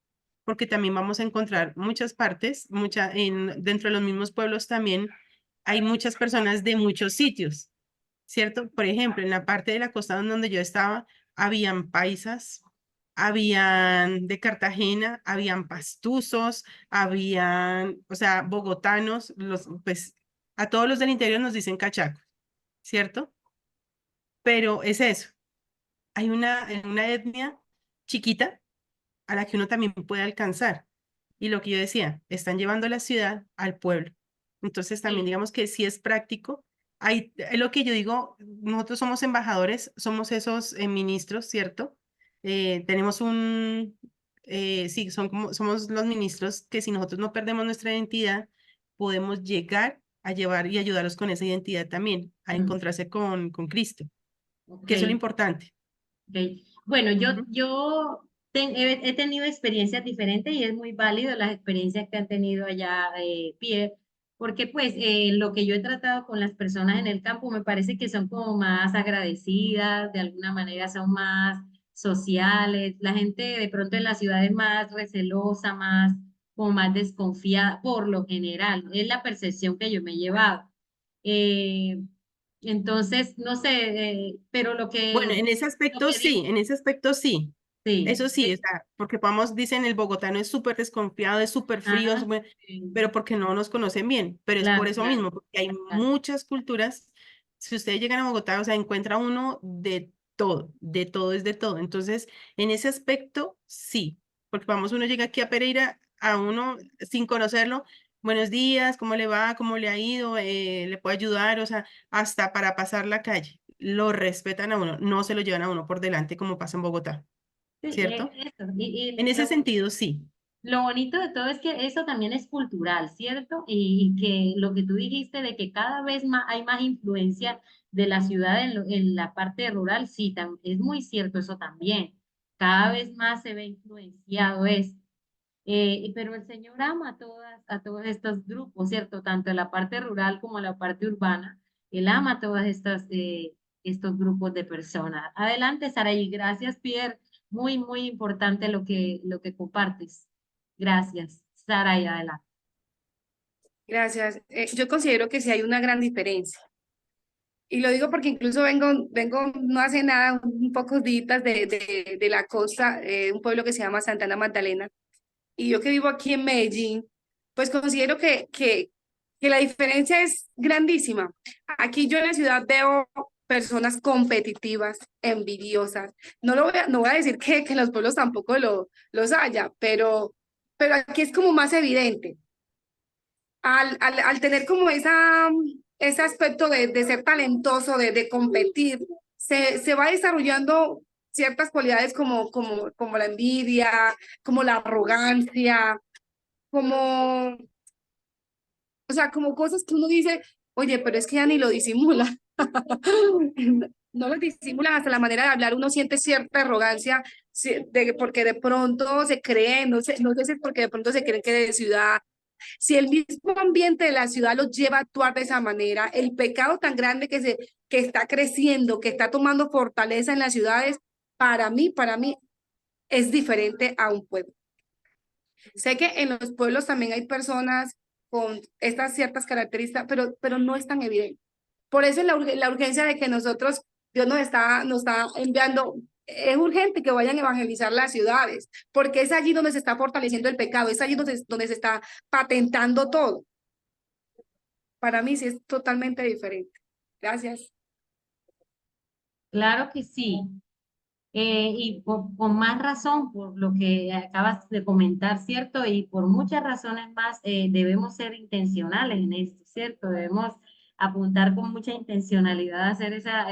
porque también vamos a encontrar muchas partes, dentro de los mismos pueblos también hay muchas personas de muchos sitios. ¿Cierto? Por ejemplo, en la parte de la costa donde yo estaba, habían paisas, habían de Cartagena, habían pastusos, habían, o sea, bogotanos, pues a todos los del interior nos dicen cachacos, ¿cierto? Pero es eso, hay una etnia chiquita a la que uno también puede alcanzar. Y lo que yo decía, están llevando la ciudad al pueblo. Entonces también Sí. digamos que sí es práctico. Es lo que yo digo, nosotros somos embajadores, somos esos ministros, ¿cierto? Tenemos sí, somos los ministros que si nosotros no perdemos nuestra identidad, podemos llegar a llevar y ayudarlos con esa identidad también, a encontrarse con Cristo, que eso es lo Ok. importante. Ok. Bueno, Ujú. he tenido experiencias diferentes y es muy válido las experiencias que han tenido allá, Pierre, porque pues lo que yo he tratado con las personas en el campo me parece que son como más agradecidas, de alguna manera son más sociales. La gente de pronto en la ciudad es más recelosa, más como más desconfiada por lo general. Es la percepción que yo me he llevado. Eh, entonces, no sé, pero Bueno, en ese lo aspecto que sí, digo, en ese aspecto sí. sí, Eso sí, o sea, porque vamos, dicen el bogotano es súper desconfiado, es súper frío, ajá, sí, pero porque no nos conocen bien, pero es por claro, eso claro, mismo, porque hay claro. muchas culturas. Si ustedes llegan a Bogotá, o sea, encuentra uno de todo es de todo. Entonces, en ese aspecto, sí, porque vamos, uno llega aquí a Pereira, a uno sin conocerlo, buenos días, ¿cómo le va? ¿Cómo le ha ido? ¿Le puedo ayudar? O sea, hasta para pasar la calle, lo respetan a uno, no se lo llevan a uno por delante como pasa en Bogotá, Sí, ¿cierto? eso. En ese sentido, sí. Lo bonito de todo es que eso también es cultural, ¿cierto? Y que lo que tú dijiste de que cada vez más hay más influencia de la ciudad en la parte rural, sí, es muy cierto eso también. Cada vez más se ve influenciado eso. Pero el Señor ama a todos estos grupos, ¿cierto? Tanto en la parte rural como en la parte urbana. Él ama a todos estos grupos de personas. Adelante, Sara, y gracias, Pierre. Muy, muy importante lo que compartes. Gracias, Sara, y adelante. Gracias. Yo considero que sí hay una gran diferencia. Y lo digo porque incluso vengo no hace nada, un pocos días de la costa, un pueblo que se llama Santana Magdalena. Y yo que vivo aquí en Medellín, pues considero que la diferencia es grandísima. Aquí yo en la ciudad veo personas competitivas, envidiosas. No voy a decir que en los pueblos tampoco los haya, pero aquí es como más evidente. Al tener como ese aspecto de ser talentoso, de competir, se va desarrollando ciertas cualidades como la envidia, como la arrogancia, como, o sea, como cosas que uno dice, oye, pero es que ya ni lo disimula. No lo disimulan hasta la manera de hablar, uno siente cierta arrogancia porque de pronto se creen, no sé si es porque de pronto se creen que de ciudad, si el mismo ambiente de la ciudad los lleva a actuar de esa manera, el pecado tan grande que está creciendo, que está tomando fortaleza en las ciudades, para mí es diferente a un pueblo. Sé que en los pueblos también hay personas con estas ciertas características, pero no es tan evidente. Por eso es la urgencia de que nosotros, Dios nos está enviando, es urgente que vayan a evangelizar las ciudades, porque es allí donde se está fortaleciendo el pecado, es allí donde se está patentando todo. Para mí sí es totalmente diferente. Gracias. Claro que sí. Con más razón, por lo que acabas de comentar, ¿cierto? Y por muchas razones más, debemos ser intencionales en esto, ¿cierto? Debemos apuntar con mucha intencionalidad a hacer esa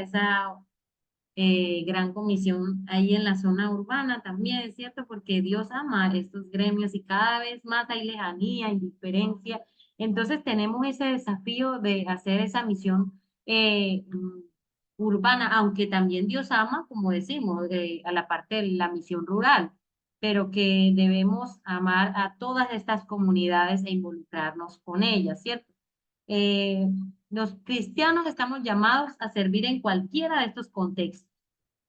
gran comisión ahí en la zona urbana también, ¿cierto? Porque Dios ama estos gremios y cada vez más hay lejanía, indiferencia. Entonces tenemos ese desafío de hacer esa misión urbana, aunque también Dios ama, como decimos, a la parte de la misión rural, pero que debemos amar a todas estas comunidades e involucrarnos con ellas, ¿cierto? Eh, los cristianos estamos llamados a servir en cualquiera de estos contextos.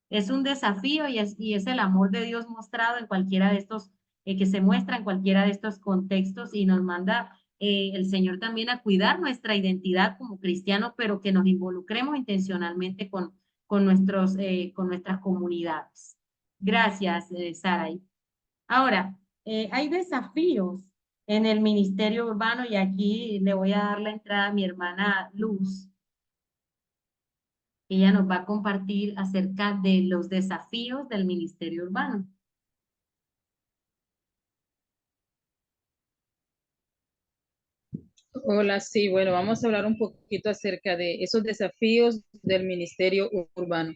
Es un desafío y es el amor de Dios mostrado en cualquiera de estos, que se muestra en cualquiera de estos contextos y nos manda el Señor también a cuidar nuestra identidad como cristianos, pero que nos involucremos intencionalmente con nuestras comunidades. Gracias, Saray. Ahora, hay desafíos en el ministerio urbano y aquí le voy a dar la entrada a mi hermana Luz. Ella nos va a compartir acerca de los desafíos del ministerio urbano. Hola, sí, bueno, vamos a hablar un poquito acerca de esos desafíos del ministerio urbano.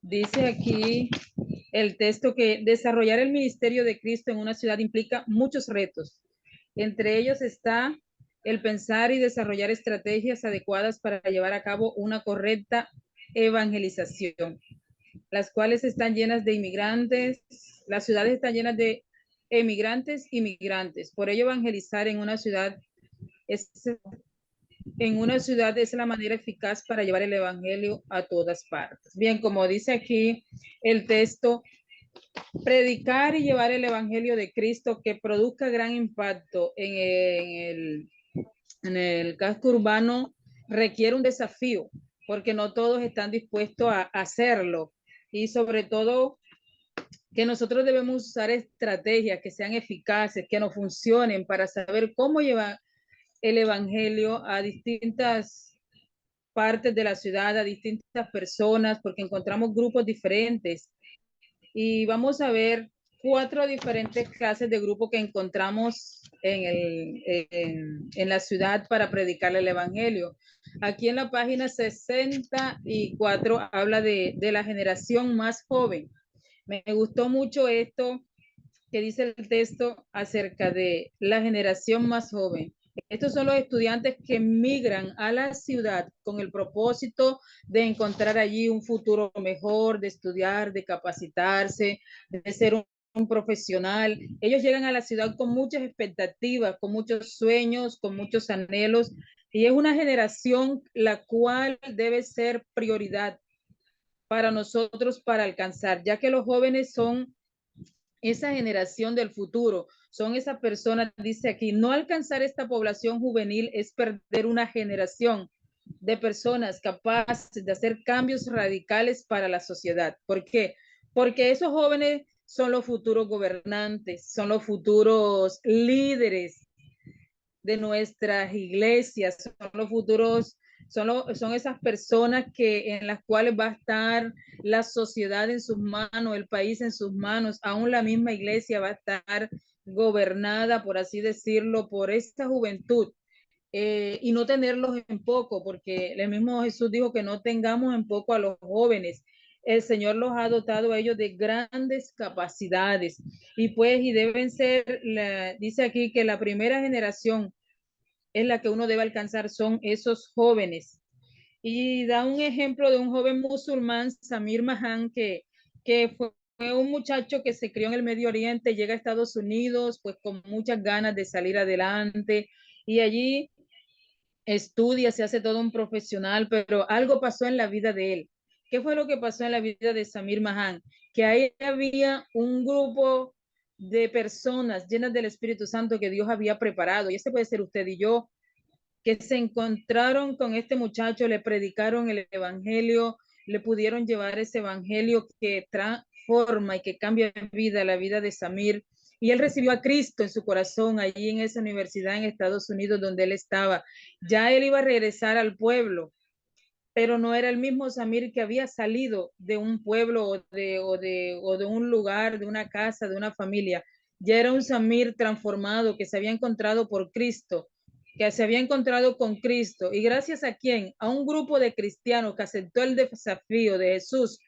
Dice aquí el texto que desarrollar el ministerio de Cristo en una ciudad implica muchos retos. Entre ellos está el pensar y desarrollar estrategias adecuadas para llevar a cabo una correcta evangelización, las cuales están llenas de inmigrantes, las ciudades están llenas de emigrantes y migrantes. Por ello, evangelizar en una ciudad es la manera eficaz para llevar el evangelio a todas partes. Bien, como dice aquí el texto, predicar y llevar el evangelio de Cristo que produzca gran impacto en el casco urbano requiere un desafío, porque no todos están dispuestos a hacerlo. Y sobre todo, que nosotros debemos usar estrategias que sean eficaces, que nos funcionen para saber cómo llevar el evangelio a distintas partes de la ciudad, a distintas personas, porque encontramos grupos diferentes. Y vamos a ver 4 diferentes clases de grupo que encontramos en la ciudad para predicar el evangelio. Aquí en la página 64 habla de la generación más joven. Me gustó mucho esto que dice el texto acerca de la generación más joven. Estos son los estudiantes que migran a la ciudad con el propósito de encontrar allí un futuro mejor, de estudiar, de capacitarse, de ser un profesional. Ellos llegan a la ciudad con muchas expectativas, con muchos sueños, con muchos anhelos, y es una generación la cual debe ser prioridad para nosotros para alcanzar, ya que los jóvenes son esa generación del futuro, son esas personas, dice aquí, no alcanzar esta población juvenil es perder una generación de personas capaces de hacer cambios radicales para la sociedad. ¿Por qué? Porque esos jóvenes son los futuros gobernantes, son los futuros líderes de nuestras iglesias, son los futuros, son esas personas en las cuales va a estar la sociedad en sus manos, el país en sus manos, aún la misma iglesia va a estar gobernada, por así decirlo, por esta juventud. Y no tenerlos en poco, porque el mismo Jesús dijo que no tengamos en poco a los jóvenes. El Señor los ha dotado a ellos de grandes capacidades y deben ser, dice aquí que la primera generación es la que uno debe alcanzar, son esos jóvenes. Y da un ejemplo de un joven musulmán, Samir Mahan, que fue un muchacho que se crió en el Medio Oriente, llega a Estados Unidos, pues con muchas ganas de salir adelante, y allí estudia, se hace todo un profesional, pero algo pasó en la vida de él. ¿Qué fue lo que pasó en la vida de Samir Mahan? Que ahí había un grupo de personas llenas del Espíritu Santo que Dios había preparado, y ese puede ser usted y yo, que se encontraron con este muchacho, le predicaron el evangelio, le pudieron llevar ese evangelio que transforma y que cambia vida, la vida de Samir. Y él recibió a Cristo en su corazón allí en esa universidad en Estados Unidos donde él estaba. Ya él iba a regresar al pueblo, pero no era el mismo Samir que había salido de un pueblo o de un lugar, de una casa, de una familia. Ya era un Samir transformado que se había encontrado por Cristo, que se había encontrado con Cristo. ¿Y gracias a quién? A un grupo de cristianos que aceptó el desafío de Jesús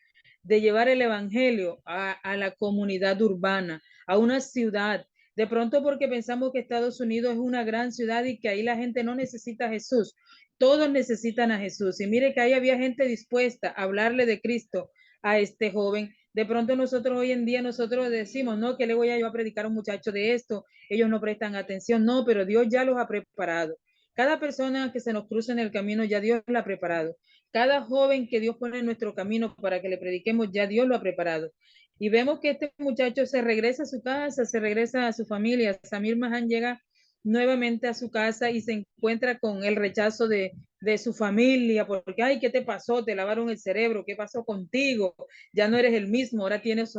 de llevar el evangelio a la comunidad urbana, a una ciudad. De pronto porque pensamos que Estados Unidos es una gran ciudad y que ahí la gente no necesita a Jesús. Todos necesitan a Jesús. Y mire que ahí había gente dispuesta a hablarle de Cristo a este joven. De pronto nosotros hoy en día nosotros decimos, no, que le voy a yo a predicar a un muchacho de esto, ellos no prestan atención, no, pero Dios ya los ha preparado. Cada persona que se nos cruza en el camino ya Dios la ha preparado. Cada joven que Dios pone en nuestro camino para que le prediquemos ya Dios lo ha preparado. Y vemos que este muchacho se regresa a su casa, se regresa a su familia. Samir Mahan llega nuevamente a su casa y se encuentra con el rechazo de su familia, porque, ay, ¿qué te pasó? Te lavaron el cerebro, ¿qué pasó contigo? Ya no eres el mismo, ahora tienes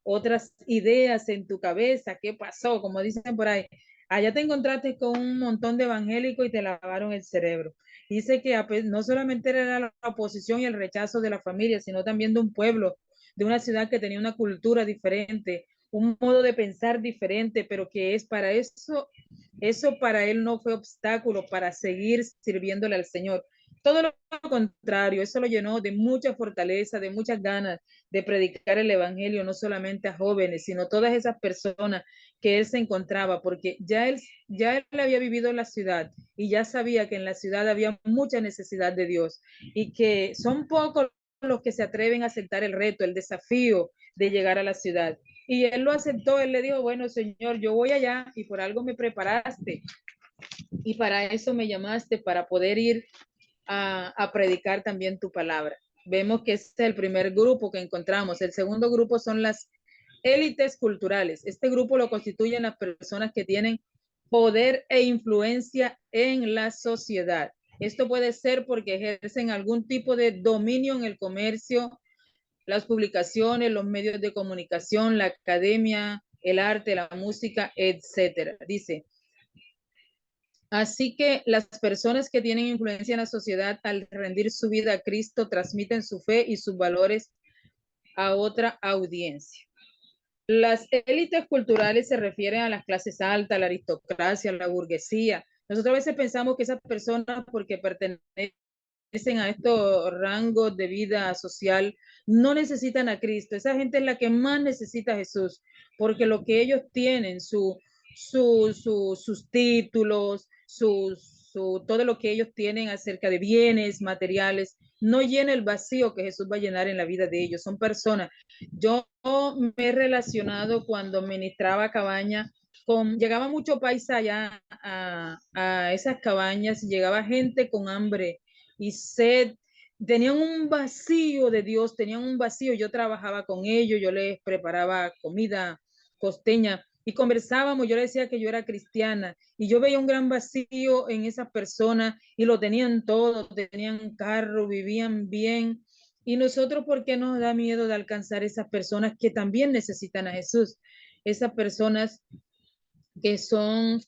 otras ideas en tu cabeza, ¿qué pasó? Como dicen por ahí, allá te encontraste con un montón de evangélicos y te lavaron el cerebro. Dice que no solamente era la oposición y el rechazo de la familia, sino también de un pueblo, de una ciudad que tenía una cultura diferente, un modo de pensar diferente, pero que es para eso para él no fue obstáculo para seguir sirviéndole al Señor. todo lo contrario, eso lo llenó de mucha fortaleza, de muchas ganas de predicar el evangelio, no solamente a jóvenes, sino todas esas personas que él se encontraba, porque ya él había vivido en la ciudad y ya sabía que en la ciudad había mucha necesidad de Dios y que son pocos los que se atreven a aceptar el reto, el desafío de llegar a la ciudad. Y él lo aceptó, él le dijo, bueno, Señor, yo voy allá y por algo me preparaste y para eso me llamaste, para poder ir a predicar también tu palabra. Vemos que este es el primer grupo que encontramos. El segundo grupo son las élites culturales. Este grupo lo constituyen las personas que tienen poder e influencia en la sociedad. Esto puede ser porque ejercen algún tipo de dominio en el comercio, las publicaciones, los medios de comunicación, la academia, el arte, la música, etcétera. Dice, así que las personas que tienen influencia en la sociedad al rendir su vida a Cristo transmiten su fe y sus valores a otra audiencia. Las élites culturales se refieren a las clases altas, la aristocracia, la burguesía. Nosotros a veces pensamos que esas personas, porque pertenecen a estos rangos de vida social, no necesitan a Cristo. Esa gente es la que más necesita a Jesús, porque lo que ellos tienen, sus títulos, todo lo que ellos tienen acerca de bienes materiales, no llena el vacío que Jesús va a llenar en la vida de ellos. Son personas. Yo me he relacionado cuando ministraba cabaña, llegaba mucho paisa allá a esas cabañas, llegaba gente con hambre y sed, tenían un vacío de Dios, tenían un vacío. Yo trabajaba con ellos, yo les preparaba comida costeña y conversábamos. Yo les decía que yo era cristiana y yo veía un gran vacío en esas personas y lo tenían todo, tenían carro, vivían bien. Y nosotros, ¿por qué nos da miedo de alcanzar esas personas que también necesitan a Jesús? Esas personas que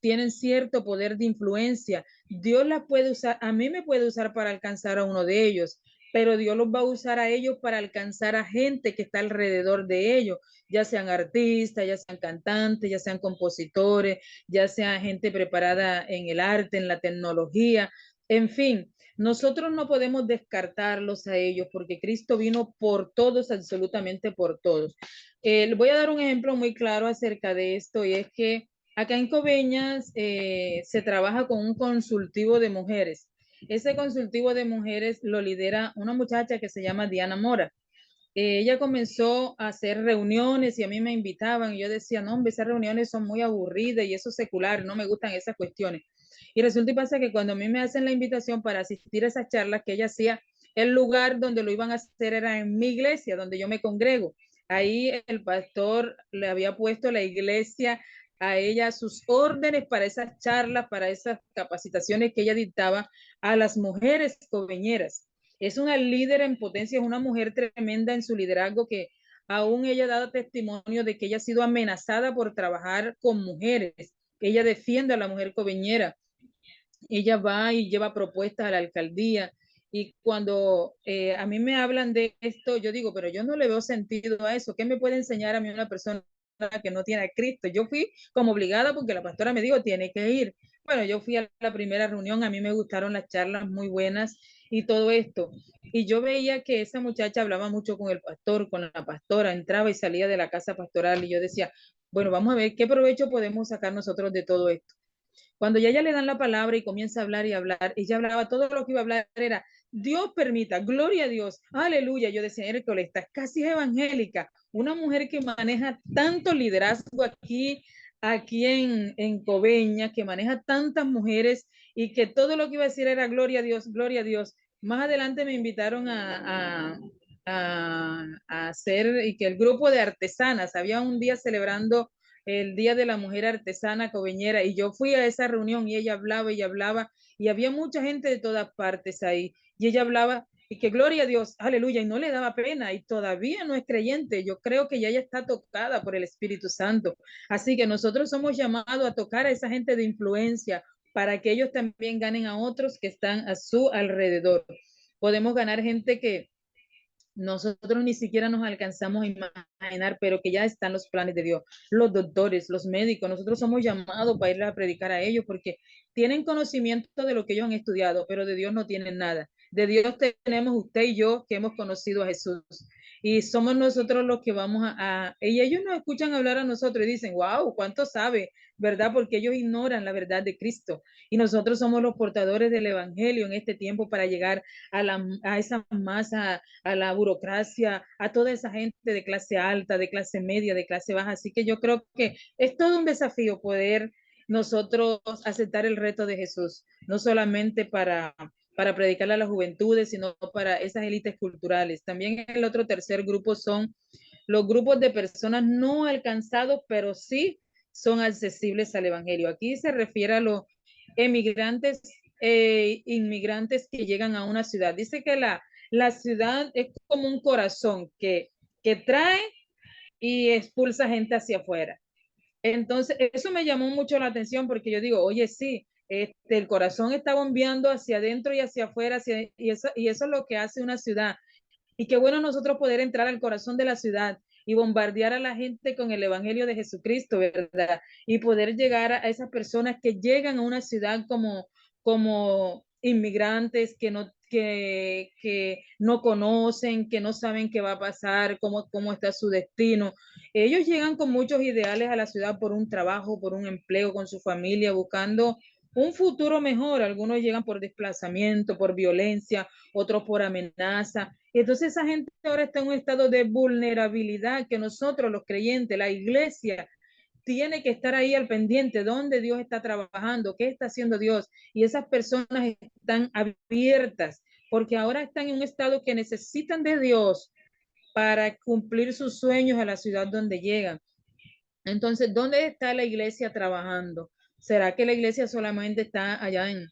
tienen cierto poder de influencia. Dios las puede usar, a mí me puede usar para alcanzar a uno de ellos, pero Dios los va a usar a ellos para alcanzar a gente que está alrededor de ellos, ya sean artistas, ya sean cantantes, ya sean compositores, ya sea gente preparada en el arte, en la tecnología, en fin. Nosotros no podemos descartarlos a ellos porque Cristo vino por todos, absolutamente por todos. Voy a dar un ejemplo muy claro acerca de esto y es que acá en Coveñas se trabaja con un consultivo de mujeres. Ese consultivo de mujeres lo lidera una muchacha que se llama Diana Mora. Ella comenzó a hacer reuniones y a mí me invitaban y yo decía, no, hombre, esas reuniones son muy aburridas y eso es secular, no me gustan esas cuestiones. Y resulta y pasa que cuando a mí me hacen la invitación para asistir a esas charlas que ella hacía, el lugar donde lo iban a hacer era en mi iglesia, donde yo me congrego. Ahí el pastor le había puesto la iglesia a ella sus órdenes para esas charlas, para esas capacitaciones que ella dictaba a las mujeres coveñeras. Es una líder en potencia, es una mujer tremenda en su liderazgo que aún ella ha dado testimonio de que ella ha sido amenazada por trabajar con mujeres. Ella defiende a la mujer coveñera. Ella va y lleva propuestas a la alcaldía. Y cuando a mí me hablan de esto, yo digo, pero yo no le veo sentido a eso. ¿Qué me puede enseñar a mí una persona que no tiene a Cristo? Yo fui como obligada porque la pastora me dijo, tiene que ir. Bueno, yo fui a la primera reunión, a mí me gustaron las charlas muy buenas y todo esto. Y yo veía que esa muchacha hablaba mucho con el pastor, con la pastora, entraba y salía de la casa pastoral y yo decía, bueno, vamos a ver qué provecho podemos sacar nosotros de todo esto. Cuando ya le dan la palabra y comienza a hablar y hablar, ella hablaba, todo lo que iba a hablar era, Dios permita, gloria a Dios, aleluya. Yo decía, Hércules, estás casi evangélica, una mujer que maneja tanto liderazgo aquí en Coveñas, que maneja tantas mujeres y que todo lo que iba a decir era gloria a Dios, gloria a Dios. Más adelante me invitaron a hacer, y que el grupo de artesanas, había un día celebrando el Día de la Mujer Artesana Coveñera, y yo fui a esa reunión y ella hablaba y había mucha gente de todas partes ahí, y ella hablaba, y que gloria a Dios, aleluya, y no le daba pena, y todavía no es creyente. Yo creo que ya ella está tocada por el Espíritu Santo. Así que nosotros somos llamados a tocar a esa gente de influencia para que ellos también ganen a otros que están a su alrededor. Podemos ganar gente que nosotros ni siquiera nos alcanzamos a imaginar, pero que ya están los planes de Dios. Los doctores, los médicos, nosotros somos llamados para ir a predicar a ellos porque tienen conocimiento de lo que ellos han estudiado, pero de Dios no tienen nada. De Dios tenemos usted y yo que hemos conocido a Jesús. Y somos nosotros los que vamos y ellos nos escuchan hablar a nosotros y dicen, wow, ¿cuánto sabe? ¿Verdad? Porque ellos ignoran la verdad de Cristo. Y nosotros somos los portadores del evangelio en este tiempo para llegar a esa masa, a la burocracia, a toda esa gente de clase alta, de clase media, de clase baja. Así que yo creo que es todo un desafío poder nosotros aceptar el reto de Jesús, no solamente para predicarle a las juventudes, sino para esas élites culturales. También el otro tercer grupo son los grupos de personas no alcanzados, pero sí son accesibles al evangelio. Aquí se refiere a los emigrantes inmigrantes que llegan a una ciudad. Dice que la ciudad es como un corazón que trae y expulsa gente hacia afuera. Entonces, eso me llamó mucho la atención porque yo digo, oye, sí, el corazón está bombeando hacia adentro y hacia afuera, y eso es lo que hace una ciudad. Y qué bueno nosotros poder entrar al corazón de la ciudad y bombardear a la gente con el evangelio de Jesucristo, ¿verdad? Y poder llegar a esas personas que llegan a una ciudad como inmigrantes que no conocen, que no saben qué va a pasar, cómo está su destino. Ellos llegan con muchos ideales a la ciudad por un trabajo, por un empleo, con su familia, buscando un futuro mejor. Algunos llegan por desplazamiento, por violencia, otros por amenaza. Entonces esa gente ahora está en un estado de vulnerabilidad que nosotros los creyentes, la iglesia, tiene que estar ahí al pendiente, dónde Dios está trabajando, qué está haciendo Dios. Y esas personas están abiertas porque ahora están en un estado que necesitan de Dios para cumplir sus sueños a la ciudad donde llegan. Entonces, ¿dónde está la iglesia trabajando? ¿Será que la iglesia solamente está allá en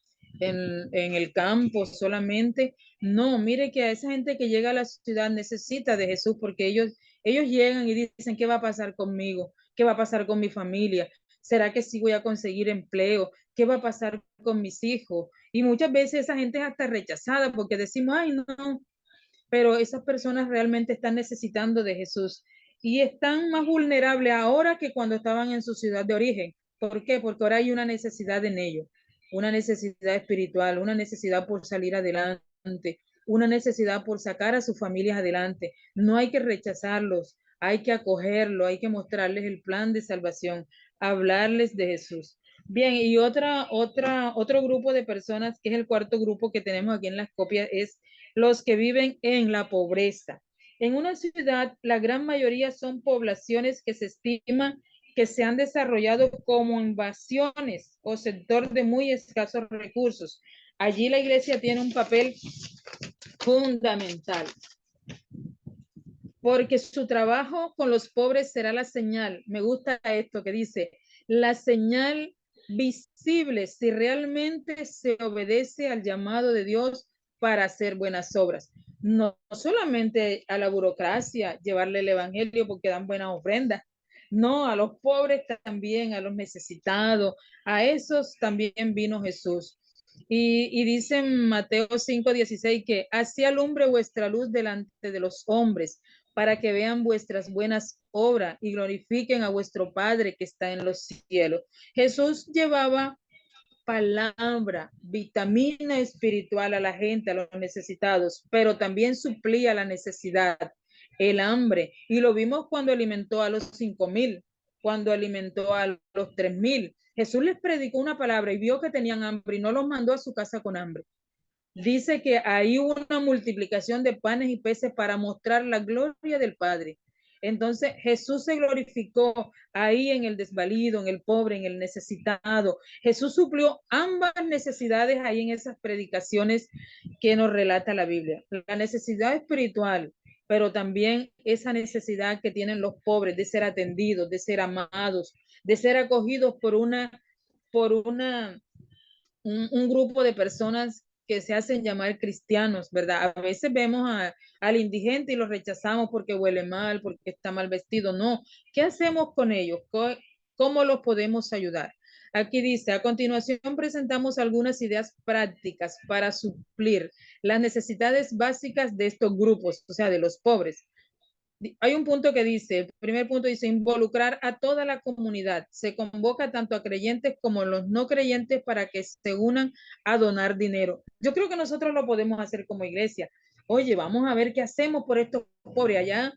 el campo solamente? No, mire que a esa gente que llega a la ciudad necesita de Jesús porque ellos llegan y dicen, ¿qué va a pasar conmigo? ¿Qué va a pasar con mi familia? ¿Será que sí voy a conseguir empleo? ¿Qué va a pasar con mis hijos? Y muchas veces esa gente es hasta rechazada porque decimos, ay, no, pero esas personas realmente están necesitando de Jesús y están más vulnerables ahora que cuando estaban en su ciudad de origen. ¿Por qué? Porque ahora hay una necesidad en ellos, una necesidad espiritual, una necesidad por salir adelante, una necesidad por sacar a sus familias adelante. No hay que rechazarlos, hay que acogerlos, hay que mostrarles el plan de salvación, hablarles de Jesús. Bien, y otro grupo de personas, que es el cuarto grupo que tenemos aquí en las copias, es los que viven en la pobreza. En una ciudad, la gran mayoría son poblaciones que se estima que se han desarrollado como invasiones o sector de muy escasos recursos. Allí la iglesia tiene un papel fundamental, porque su trabajo con los pobres será la señal. Me gusta esto que dice, la señal visible si realmente se obedece al llamado de Dios para hacer buenas obras. No solamente a la burocracia, llevarle el evangelio porque dan buenas ofrendas. No, a los pobres también, a los necesitados, a esos también vino Jesús. Y dice en Mateo 5:16 que así alumbre vuestra luz delante de los hombres, para que vean vuestras buenas obras y glorifiquen a vuestro Padre que está en los cielos. Jesús llevaba palabra, vitamina espiritual a la gente, a los necesitados, pero también suplía la necesidad, el hambre. Y lo vimos cuando alimentó a los 5,000, cuando alimentó a los 3,000. Jesús les predicó una palabra y vio que tenían hambre y no los mandó a su casa con hambre. Dice que hay una multiplicación de panes y peces para mostrar la gloria del Padre. Entonces Jesús se glorificó ahí en el desvalido, en el pobre, en el necesitado. Jesús suplió ambas necesidades ahí en esas predicaciones que nos relata la Biblia. La necesidad espiritual, pero también esa necesidad que tienen los pobres de ser atendidos, de ser amados, de ser acogidos por un grupo de personas que se hacen llamar cristianos, ¿verdad? A veces vemos al indigente y lo rechazamos porque huele mal, porque está mal vestido. No, ¿qué hacemos con ellos? ¿Cómo los podemos ayudar? Aquí dice, a continuación presentamos algunas ideas prácticas para suplir las necesidades básicas de estos grupos, o sea, de los pobres. Hay un punto que dice, el primer punto dice, involucrar a toda la comunidad. Se convoca tanto a creyentes como a los no creyentes para que se unan a donar dinero. Yo creo que nosotros lo podemos hacer como iglesia. Oye, vamos a ver qué hacemos por estos pobres. Allá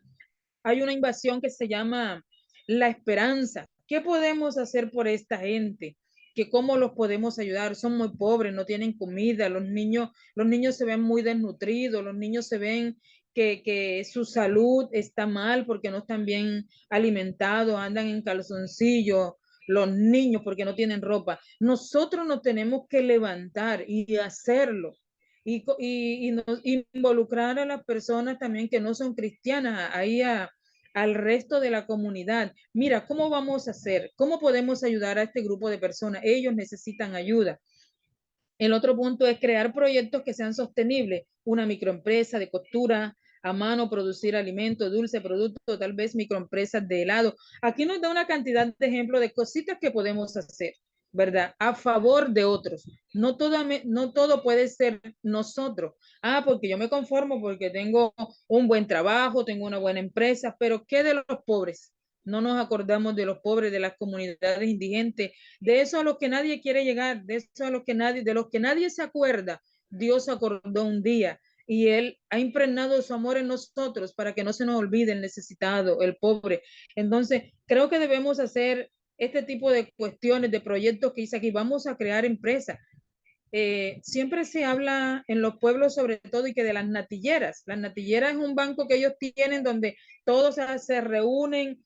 hay una invasión que se llama La Esperanza. ¿Qué podemos hacer por esta gente? Que cómo los podemos ayudar, son muy pobres, no tienen comida, los niños se ven muy desnutridos, los niños se ven que su salud está mal porque no están bien alimentados, andan en calzoncillo, los niños porque no tienen ropa. Nosotros nos tenemos que levantar y hacerlo. Involucrar a las personas también que no son cristianas ahí al resto de la comunidad. Mira, ¿cómo vamos a hacer? ¿Cómo podemos ayudar a este grupo de personas? Ellos necesitan ayuda. El otro punto es crear proyectos que sean sostenibles, una microempresa de costura a mano, producir alimentos, dulce, productos, tal vez microempresas de helado. Aquí nos da una cantidad de ejemplos de cositas que podemos hacer, ¿verdad? A favor de otros. No todo puede ser nosotros. Ah, porque yo me conformo porque tengo un buen trabajo, tengo una buena empresa, pero ¿qué de los pobres? No nos acordamos de los pobres, de las comunidades indigentes, de eso a los que nadie quiere llegar, de eso a los que de los que nadie se acuerda. Dios acordó un día y Él ha impregnado su amor en nosotros para que no se nos olvide el necesitado, el pobre. Entonces, creo que debemos hacer este tipo de cuestiones, de proyectos que dice aquí, vamos a crear empresas. Siempre se habla en los pueblos sobre todo y que de las natilleras. Las natilleras es un banco que ellos tienen donde todos se reúnen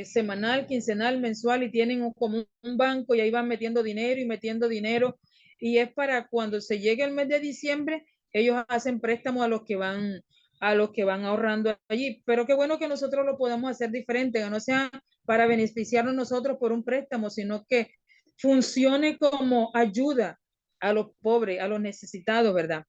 semanal, quincenal, mensual y tienen como un banco y ahí van metiendo dinero y metiendo dinero y es para cuando se llegue el mes de diciembre ellos hacen préstamos a los que van ahorrando allí. Pero qué bueno que nosotros lo podamos hacer diferente, que no sea para beneficiarnos nosotros por un préstamo, sino que funcione como ayuda a los pobres, a los necesitados, ¿verdad?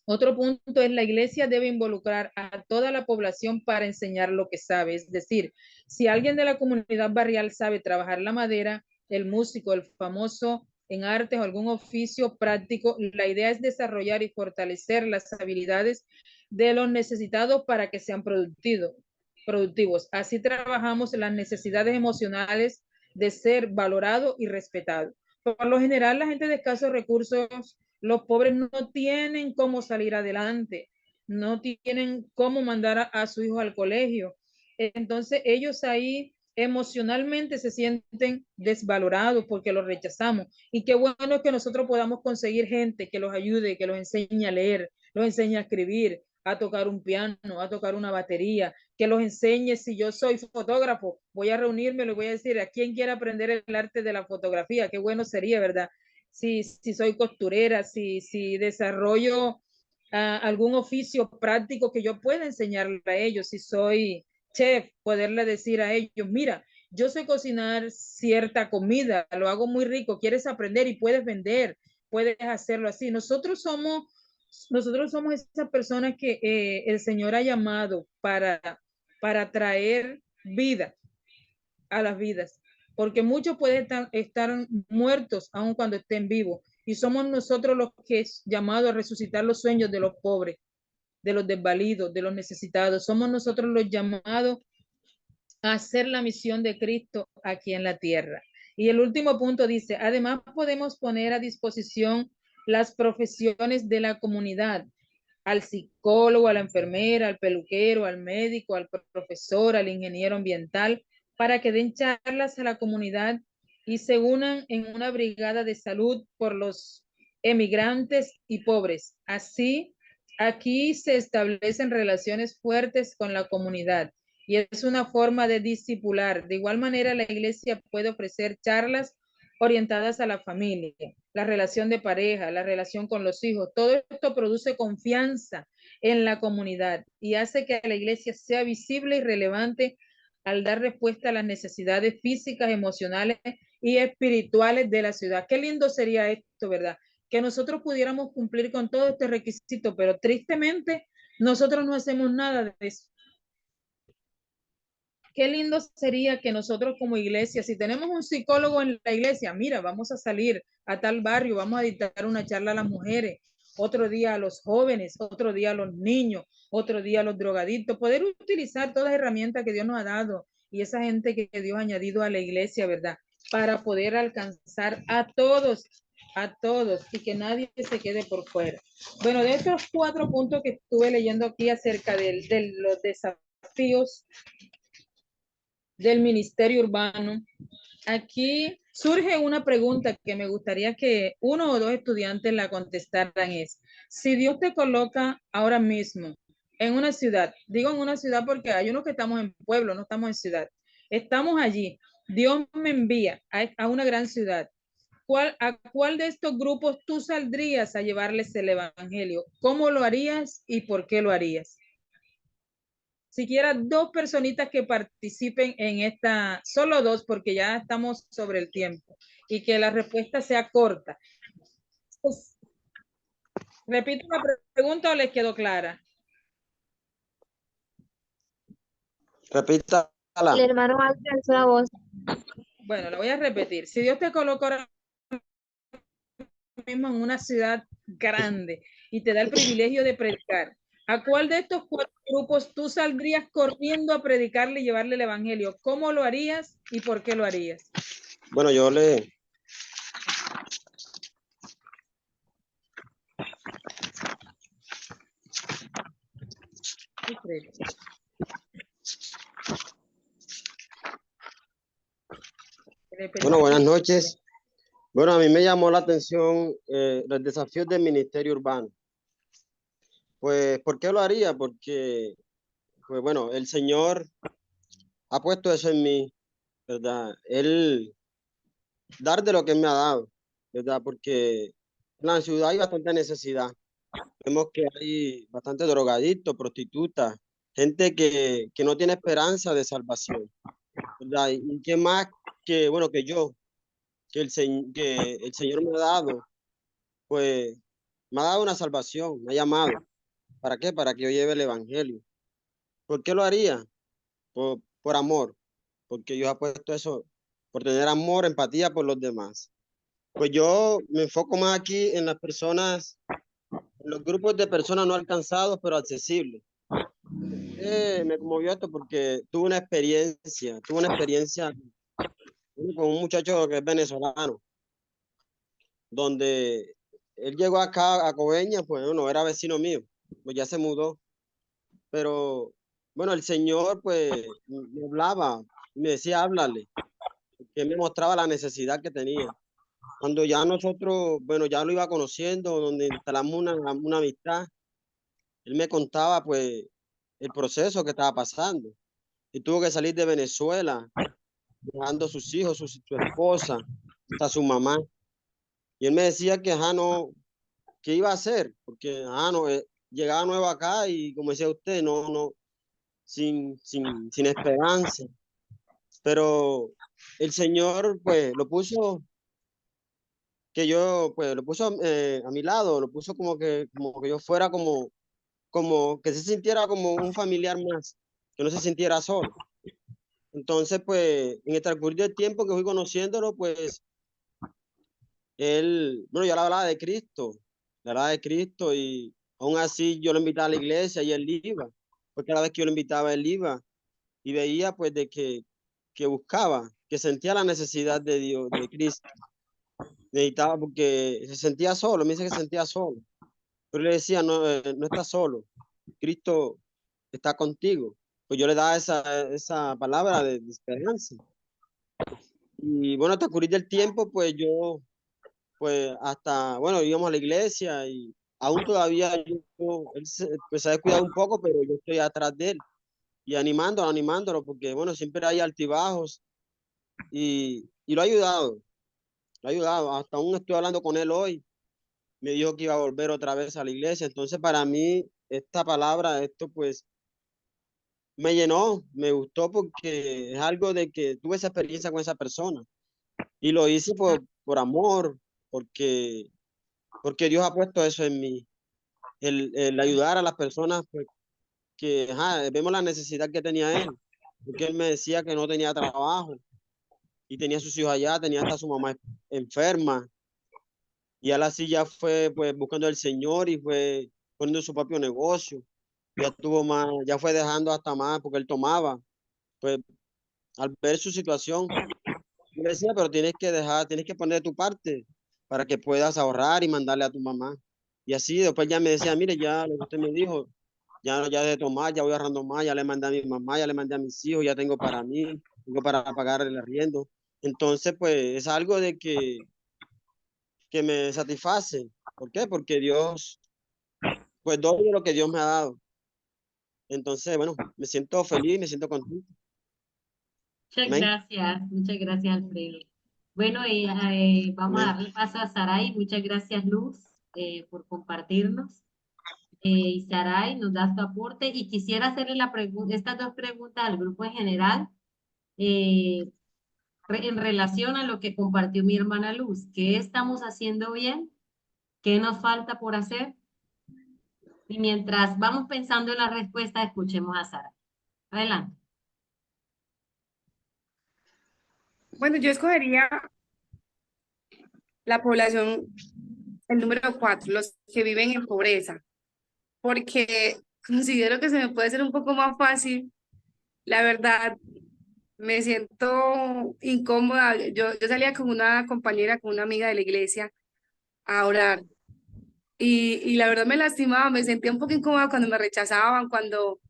Otro punto es la iglesia debe involucrar a toda la población para enseñar lo que sabe. Es decir, si alguien de la comunidad barrial sabe trabajar la madera, el músico, el famoso en artes o algún oficio práctico, la idea es desarrollar y fortalecer las habilidades de los necesitados para que sean productivos. Así trabajamos las necesidades emocionales de ser valorado y respetado. Por lo general, la gente de escasos recursos, los pobres no tienen cómo salir adelante, no tienen cómo mandar a su hijo al colegio. Entonces, ellos ahí emocionalmente se sienten desvalorados porque los rechazamos. Y qué bueno es que nosotros podamos conseguir gente que los ayude, que los enseñe a leer, los enseñe a escribir, a tocar un piano, a tocar una batería, que los enseñe. Si yo soy fotógrafo, voy a reunirme, le voy a decir a quién quiere aprender el arte de la fotografía, qué bueno sería, ¿verdad? Si soy costurera, si desarrollo algún oficio práctico que yo pueda enseñarle a ellos, si soy chef, poderle decir a ellos, mira, yo sé cocinar cierta comida, lo hago muy rico, quieres aprender y puedes vender, puedes hacerlo así. Nosotros somos esas personas que el Señor ha llamado para traer vida a las vidas, porque muchos pueden estar muertos aun cuando estén vivos, y somos nosotros los que es llamado a resucitar los sueños de los pobres, de los desvalidos, de los necesitados. Somos nosotros los llamados a hacer la misión de Cristo aquí en la tierra. Y el último punto dice, además podemos poner a disposición las profesiones de la comunidad, al psicólogo, a la enfermera, al peluquero, al médico, al profesor, al ingeniero ambiental, para que den charlas a la comunidad y se unan en una brigada de salud por los emigrantes y pobres. Así, aquí se establecen relaciones fuertes con la comunidad y es una forma de discipular. De igual manera, la iglesia puede ofrecer charlas orientadas a la familia, la relación de pareja, la relación con los hijos. Todo esto produce confianza en la comunidad y hace que la iglesia sea visible y relevante al dar respuesta a las necesidades físicas, emocionales y espirituales de la ciudad. Qué lindo sería esto, ¿verdad? Que nosotros pudiéramos cumplir con todo este requisito, pero tristemente nosotros no hacemos nada de eso. Qué lindo sería que nosotros como iglesia, si tenemos un psicólogo en la iglesia, mira, vamos a salir a tal barrio, vamos a dictar una charla a las mujeres, otro día a los jóvenes, otro día a los niños, otro día a los drogadictos, poder utilizar todas las herramientas que Dios nos ha dado y esa gente que Dios ha añadido a la iglesia, ¿verdad? Para poder alcanzar a todos y que nadie se quede por fuera. Bueno, de estos 4 puntos que estuve leyendo aquí acerca de los desafíos del ministerio urbano, aquí surge una pregunta que me gustaría que 1 o 2 estudiantes la contestaran es, si Dios te coloca ahora mismo en una ciudad, digo en una ciudad porque hay unos que estamos en pueblo, no estamos en ciudad, estamos allí, Dios me envía a una gran ciudad, ¿a cuál de estos grupos tú saldrías a llevarles el evangelio? ¿Cómo lo harías y por qué lo harías? Siquiera 2 personitas que participen en esta, solo 2 porque ya estamos sobre el tiempo y que la respuesta sea corta. Pues, repito la pregunta o les quedó clara. Repítala. El hermano Ángel alzó la voz. Bueno, lo voy a repetir. Si Dios te colocó ahora mismo en una ciudad grande y te da el privilegio de predicar, ¿a cuál de estos 4 grupos tú saldrías corriendo a predicarle y llevarle el evangelio? ¿Cómo lo harías y por qué lo harías? Bueno, yo le... Bueno, buenas noches. Bueno, a mí me llamó la atención los desafíos del ministerio urbano. Pues, ¿por qué lo haría? Porque, pues bueno, el Señor ha puesto eso en mí, ¿verdad? Él dar de lo que Él me ha dado, ¿verdad? Porque en la ciudad hay bastante necesidad. Vemos que hay bastante drogadictos, prostitutas, gente que no tiene esperanza de salvación, ¿verdad? Y qué más que, bueno, que yo, que el Señor me ha dado, pues me ha dado una salvación, me ha llamado. ¿Para qué? Para que yo lleve el evangelio. ¿Por qué lo haría? Por amor, porque Dios ha puesto eso, por tener amor, empatía por los demás. Pues yo me enfoco más aquí en las personas, en los grupos de personas no alcanzados, pero accesibles. Me conmovió esto porque tuve una experiencia con un muchacho que es venezolano, donde él llegó acá a Coveñas, pues bueno, era vecino mío, pues ya se mudó, pero bueno, el Señor pues me hablaba, me decía, háblale, que me mostraba la necesidad que tenía. Cuando ya nosotros, bueno, ya lo iba conociendo, donde instalamos una amistad, él me contaba pues el proceso que estaba pasando y tuvo que salir de Venezuela, dejando a sus hijos, su esposa, hasta su mamá. Y él me decía que, ajá, no, ¿qué iba a hacer? Porque, ajá, no, llegaba nuevo acá y como decía usted, no, sin esperanza. Pero el Señor, pues, lo puso, que yo, pues, lo puso a mi lado, lo puso como que yo fuera como que se sintiera como un familiar más, que no se sintiera solo. Entonces, pues, en el transcurrir del tiempo que fui conociéndolo, pues, él, bueno, yo le hablaba de Cristo y aún así yo lo invitaba a la iglesia y él iba, porque cada vez que yo lo invitaba, él iba y veía, pues, de que buscaba, que sentía la necesidad de Dios, de Cristo. Necesitaba porque se sentía solo, me dice que se sentía solo. Pero le decía, no, no estás solo, Cristo está contigo. Pues yo le daba esa palabra de esperanza. Y bueno, hasta ocurrir del tiempo, pues yo, pues hasta, bueno, íbamos a la iglesia y aún todavía él pues se ha descuidado un poco, pero yo estoy atrás de él y animándolo, porque bueno, siempre hay altibajos y lo ha ayudado, hasta aún estoy hablando con él hoy, me dijo que iba a volver otra vez a la iglesia, entonces para mí esta palabra, esto pues me llenó, me gustó porque es algo de que tuve esa experiencia con esa persona y lo hice por amor, porque Dios ha puesto eso en mí, el ayudar a las personas pues, que ajá, vemos la necesidad que tenía él porque él me decía que no tenía trabajo y tenía sus hijos allá, tenía hasta su mamá enferma. Y él así ya fue pues buscando al Señor y fue poniendo su propio negocio. Ya tuvo más, ya fue dejando hasta más porque él tomaba. Pues al ver su situación, yo le decía, pero tienes que dejar, tienes que poner de tu parte para que puedas ahorrar y mandarle a tu mamá. Y así después ya me decía, mire, ya lo que usted me dijo, ya de tomar, ya voy ahorrando más, ya le mandé a mi mamá, ya le mandé a mis hijos, ya tengo para mí, tengo para pagar el arriendo. Entonces, pues es algo de que me satisface. ¿Por qué? Porque Dios, pues doy de lo que Dios me ha dado. Entonces, bueno, me siento feliz, me siento contento. Amén. Muchas gracias, Alfredo. Bueno, vamos a Amén. darle paso a Saray. Muchas gracias, Luz, por compartirnos. Y Saray nos da su aporte y quisiera hacerle estas dos preguntas al grupo en general eh, en relación a lo que compartió mi hermana Luz. ¿Qué estamos haciendo bien? ¿Qué nos falta por hacer? Y mientras vamos pensando en la respuesta, escuchemos a Sara. Adelante. Bueno, yo escogería la población, el número 4, los que viven en pobreza, porque considero que se me puede hacer un poco más fácil. La verdad, me siento incómoda. Yo salía con una compañera, con una amiga de la iglesia a orar y la verdad me lastimaba, me sentía un poco incómoda cuando me rechazaban, cuando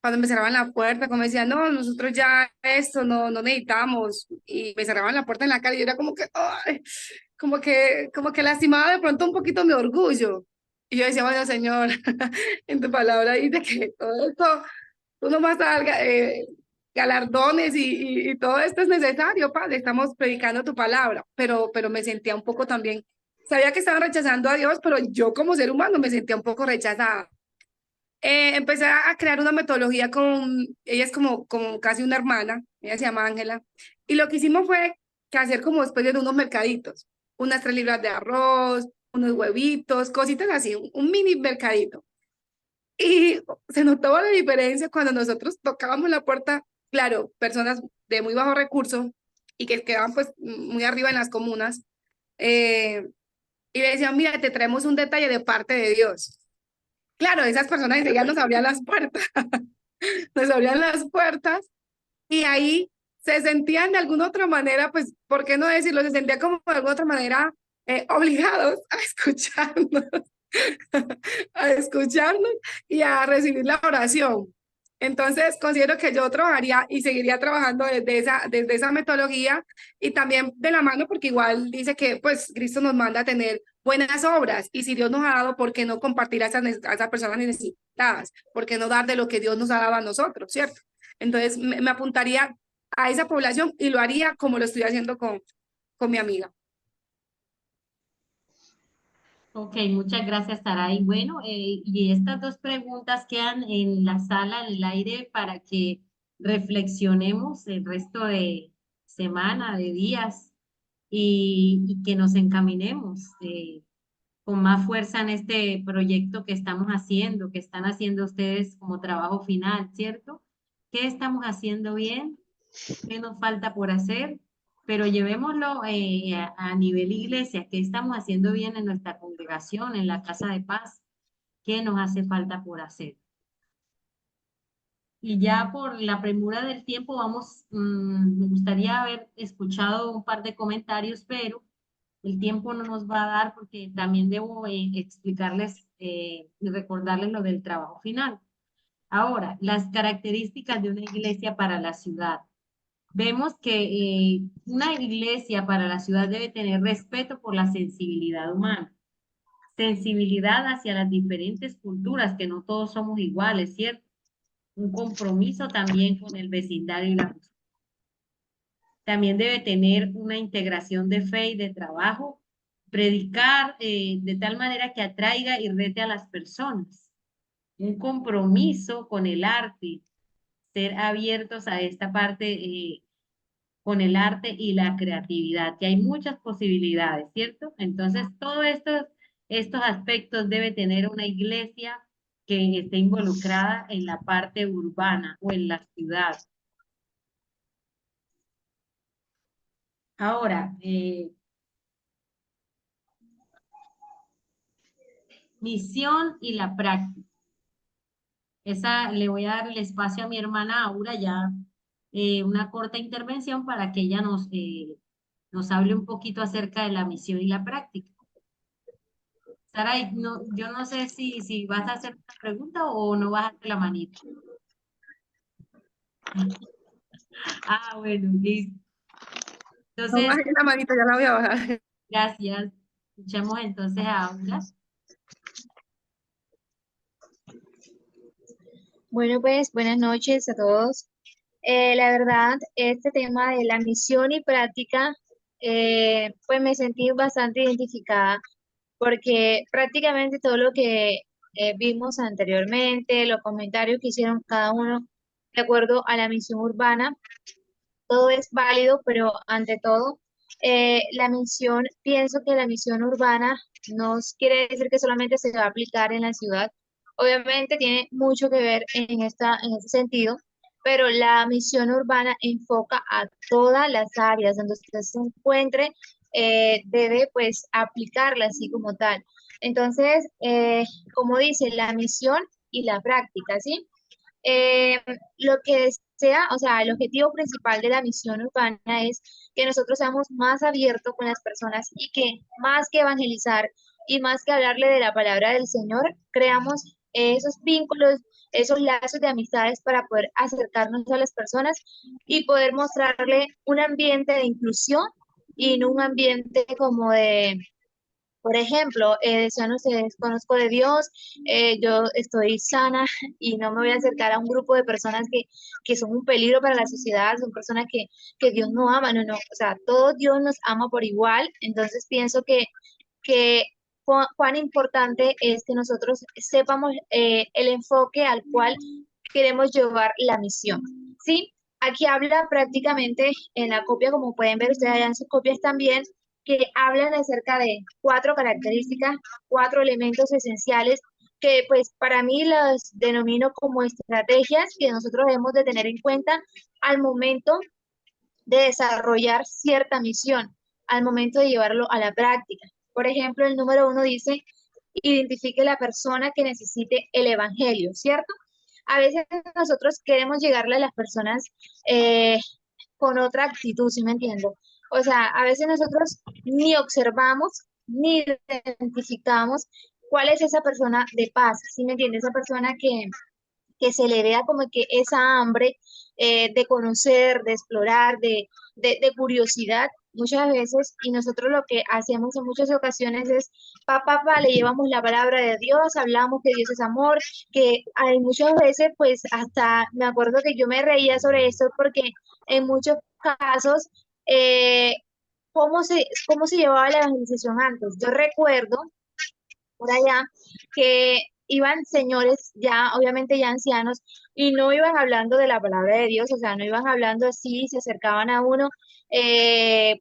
me cerraban la puerta, cuando me decían, no, nosotros ya esto no necesitamos, y me cerraban la puerta en la cara y yo era como que, ay, como que lastimaba de pronto un poquito mi orgullo. Y yo decía, bueno, Señor, en tu palabra dice que todo esto, tú no vas a dar galardones y todo esto es necesario, Padre, estamos predicando tu palabra, pero me sentía un poco también, sabía que estaban rechazando a Dios, pero yo como ser humano me sentía un poco rechazada. Empecé a crear una metodología ella es como casi una hermana, ella se llama Ángela, y lo que hicimos fue que hacer como después de unos mercaditos, unas 3 libras de arroz, unos huevitos, cositas así, un mini mercadito. Y se notaba la diferencia cuando nosotros tocábamos la puerta, claro, personas de muy bajo recurso y que quedaban pues muy arriba en las comunas, eh, y le decían, mira, te traemos un detalle de parte de Dios. Claro, esas personas enseguida nos abrían las puertas, nos abrían las puertas y ahí se sentían de alguna otra manera, pues, ¿por qué no decirlo? Se sentían como de alguna otra manera obligados a escucharnos, a escucharnos y a recibir la oración. Entonces, considero que yo trabajaría y seguiría trabajando desde esa metodología y también de la mano, porque igual dice que pues Cristo nos manda a tener buenas obras y si Dios nos ha dado, ¿por qué no compartir a esas personas necesitadas? ¿Por qué no dar de lo que Dios nos ha dado a nosotros, cierto? Entonces, me apuntaría a esa población y lo haría como lo estoy haciendo con mi amiga. Ok, muchas gracias, Saray. Bueno, y estas dos preguntas quedan en la sala, en el aire, para que reflexionemos el resto de semana, de días, y que nos encaminemos con más fuerza en este proyecto que estamos haciendo, que están haciendo ustedes como trabajo final, ¿cierto? ¿Qué estamos haciendo bien? ¿Qué nos falta por hacer? Pero llevémoslo a nivel iglesia, ¿qué estamos haciendo bien en nuestra congregación, en la casa de paz? ¿Qué nos hace falta por hacer? Y ya por la premura del tiempo me gustaría haber escuchado un par de comentarios, pero el tiempo no nos va a dar porque también debo explicarles y recordarles lo del trabajo final. Ahora, las características de una iglesia para la ciudad. Vemos que una iglesia para la ciudad debe tener respeto por la sensibilidad humana, sensibilidad hacia las diferentes culturas, que no todos somos iguales, ¿cierto? Un compromiso también con el vecindario y la justicia. También debe tener una integración de fe y de trabajo, predicar de tal manera que atraiga y rete a las personas. Un compromiso con el arte, ser abiertos a esta parte con el arte y la creatividad, que hay muchas posibilidades, ¿cierto? Entonces, todos estos aspectos debe tener una iglesia que esté involucrada en la parte urbana o en la ciudad. Ahora, misión y la práctica. Esa le voy a dar el espacio a mi hermana Aura ya, una corta intervención para que ella nos hable un poquito acerca de la misión y la práctica. Sara, no, yo no sé si vas a hacer una pregunta o no vas a hacer la manita. Ah, bueno, listo. No Entonces, bajes la manita, ya la voy a bajar. gracias. Escuchemos entonces a Aura. Bueno, pues buenas noches a todos. La verdad, este tema de la misión y práctica, pues me sentí bastante identificada porque prácticamente todo lo que vimos anteriormente, los comentarios que hicieron cada uno de acuerdo a la misión urbana, todo es válido, pero ante todo, la misión, pienso que la misión urbana no quiere decir que solamente se va a aplicar en la ciudad. Obviamente tiene mucho que ver en este sentido, pero la misión urbana enfoca a todas las áreas donde usted se encuentre, debe pues aplicarla así como tal. Entonces, como dice, la misión y la práctica, ¿sí? Eh, lo que sea, o sea, el objetivo principal de la misión urbana es que nosotros seamos más abiertos con las personas y que más que evangelizar y más que hablarle de la palabra del Señor, creamos esos vínculos, esos lazos de amistades para poder acercarnos a las personas y poder mostrarle un ambiente de inclusión y no un ambiente como de, por ejemplo, decían ustedes, conozco de Dios, yo estoy sana y no me voy a acercar a un grupo de personas que son un peligro para la sociedad, son personas que Dios no ama, no, no, o sea, todo Dios nos ama por igual, entonces pienso que cuán importante es que nosotros sepamos el enfoque al cual queremos llevar la misión, ¿sí? Aquí habla prácticamente en la copia, como pueden ver ustedes allá en sus copias también, que hablan acerca de 4 características, 4 elementos esenciales que pues para mí las denomino como estrategias que nosotros debemos de tener en cuenta al momento de desarrollar cierta misión, al momento de llevarlo a la práctica. Por ejemplo, el número 1 dice, identifique la persona que necesite el evangelio, ¿cierto? A veces nosotros queremos llegarle a las personas eh, con otra actitud, ¿sí me entiendo? O sea, a veces nosotros ni observamos ni identificamos cuál es esa persona de paz, ¿sí me entiende? Esa persona que se le vea como que esa hambre de conocer, de explorar, de curiosidad, muchas veces, y nosotros lo que hacemos en muchas ocasiones es, le llevamos la palabra de Dios, hablamos que Dios es amor, que hay muchas veces, pues hasta me acuerdo que yo me reía sobre esto porque en muchos casos, eh, cómo se llevaba la evangelización antes? Yo recuerdo por allá que iban señores ya, obviamente ya ancianos, y no iban hablando de la palabra de Dios, o sea, no iban hablando así, se acercaban a uno,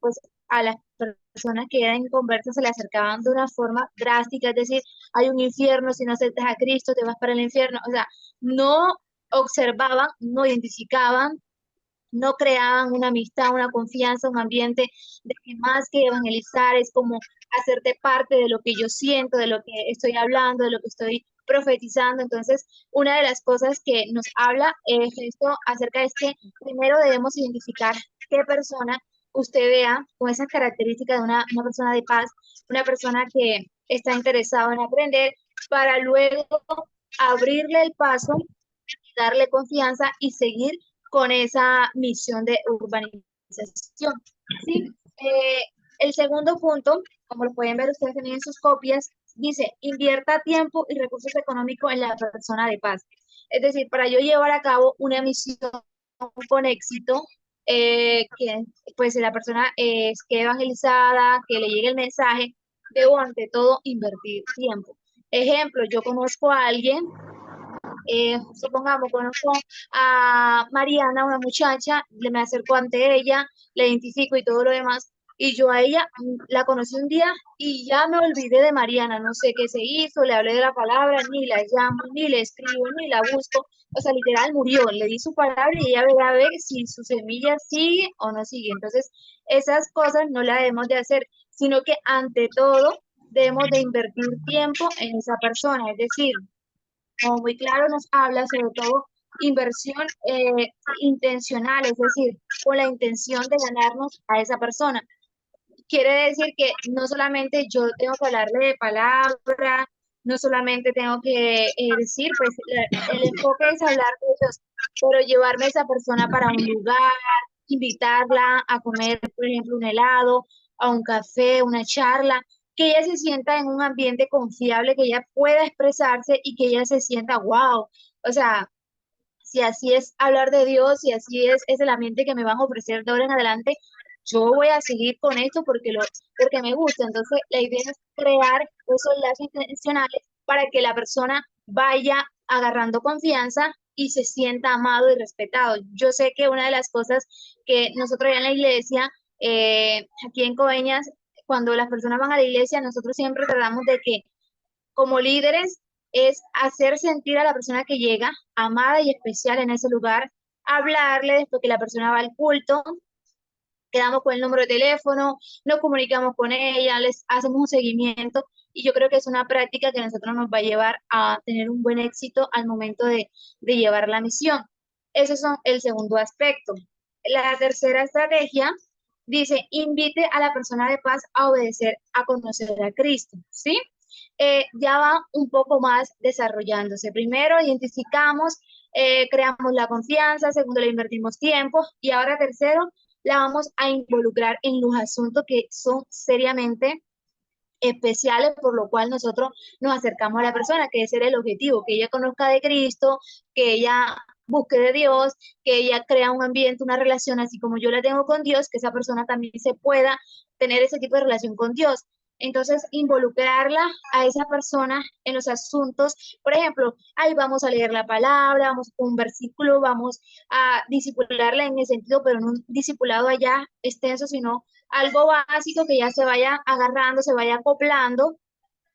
pues a las personas que eran inconversas se le acercaban de una forma drástica, es decir, hay un infierno, si no aceptas a Cristo te vas para el infierno, o sea, no observaban, no identificaban, no creaban una amistad, una confianza, un ambiente de que más que evangelizar es como hacerte parte de lo que yo siento, de lo que estoy hablando, de lo que estoy profetizando. Entonces, una de las cosas que nos habla esto acerca es que primero debemos identificar qué persona usted vea con esas características de una persona de paz, una persona que está interesada en aprender, para luego abrirle el paso, darle confianza y seguir con esa misión de urbanización. ¿Sí? El segundo punto, como lo pueden ver ustedes también en sus copias, dice, invierta tiempo y recursos económicos en la persona de paz. Es decir, para yo llevar a cabo una misión con éxito, que pues la persona quede evangelizada, que le llegue el mensaje, debo ante todo invertir tiempo. Ejemplo, yo conozco a alguien, supongamos, conozco a Mariana, una muchacha, me acerco ante ella, la identifico y todo lo demás, y yo a ella la conocí un día y ya me olvidé de Mariana, no sé qué se hizo, le hablé de la palabra, ni la llamo, ni le escribo, ni la busco, o sea, literal murió, le di su palabra y ella verá a ver si su semilla sigue o no sigue. Entonces, esas cosas no las debemos de hacer, sino que ante todo debemos de invertir tiempo en esa persona, es decir, como muy claro nos habla sobre todo inversión intencional, es decir, con la intención de ganarnos a esa persona. Quiere decir que no solamente yo tengo que hablarle de palabra, no solamente tengo que decir, pues el enfoque es hablar de Dios, pero llevarme a esa persona para un lugar, invitarla a comer, por ejemplo, un helado, a un café, una charla, que ella se sienta en un ambiente confiable, que ella pueda expresarse y que ella se sienta, wow, o sea, si así es hablar de Dios, si así es el ambiente que me van a ofrecer de ahora en adelante, yo voy a seguir con esto porque me gusta. Entonces, la idea es crear esos lazos intencionales para que la persona vaya agarrando confianza y se sienta amado y respetado. Yo sé que una de las cosas que nosotros ya en la iglesia, aquí en Coveñas, cuando las personas van a la iglesia, nosotros siempre tratamos de que como líderes es hacer sentir a la persona que llega amada y especial en ese lugar, hablarle después que la persona va al culto, quedamos con el número de teléfono, nos comunicamos con ella, les hacemos un seguimiento y yo creo que es una práctica que a nosotros nos va a llevar a tener un buen éxito al momento de llevar la misión. Ese es el segundo aspecto. La tercera estrategia dice, invite a la persona de paz a obedecer, a conocer a Cristo, ¿sí? Ya va un poco más desarrollándose. Primero identificamos, creamos la confianza, segundo le invertimos tiempo y ahora tercero la vamos a involucrar en los asuntos que son seriamente especiales, por lo cual nosotros nos acercamos a la persona, que ese era el objetivo, que ella conozca de Cristo, que ella busque de Dios, que ella crea un ambiente, una relación así como yo la tengo con Dios, que esa persona también se pueda tener ese tipo de relación con Dios. Entonces, involucrarla a esa persona en los asuntos, por ejemplo, ahí vamos a leer la palabra, vamos con un versículo, vamos a disipularla en el sentido, pero no un discipulado allá extenso, sino algo básico que ya se vaya agarrando, se vaya acoplando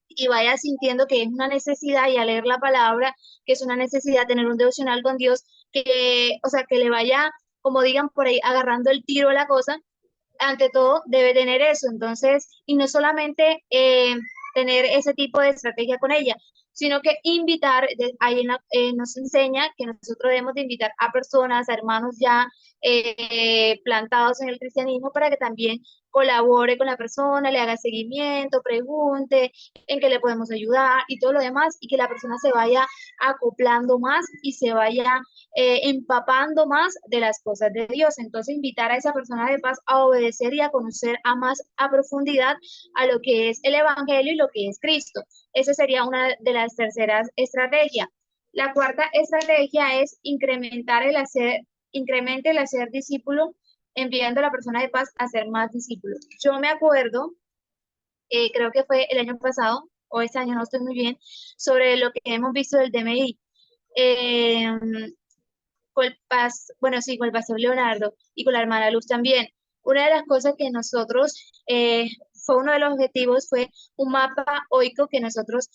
y vaya sintiendo que es una necesidad y a leer la palabra, que es una necesidad tener un devocional con Dios, que, o sea, que le vaya, como digan por ahí, agarrando el tiro a la cosa, ante todo debe tener eso. Entonces, y no solamente tener ese tipo de estrategia con ella, sino que invitar, ahí nos enseña que nosotros debemos de invitar a personas, a hermanos ya plantados en el cristianismo para que también colabore con la persona, le haga seguimiento, pregunte en qué le podemos ayudar y todo lo demás, y que la persona se vaya acoplando más y se vaya empapando más de las cosas de Dios. Entonces, invitar a esa persona de paz a obedecer y a conocer a más a profundidad a lo que es el Evangelio y lo que es Cristo. Esa sería una de las terceras estrategias. La cuarta estrategia es incremente el hacer discípulo, enviando a la persona de paz a ser más discípulos. Yo me acuerdo, creo que fue el año pasado, o este año, no estoy muy bien, sobre lo que hemos visto del DMI. Eh, bueno, sí, con el pastor Leonardo y con la hermana Luz también. Una de las cosas que nosotros, fue uno de los objetivos, fue un mapa oico que nosotros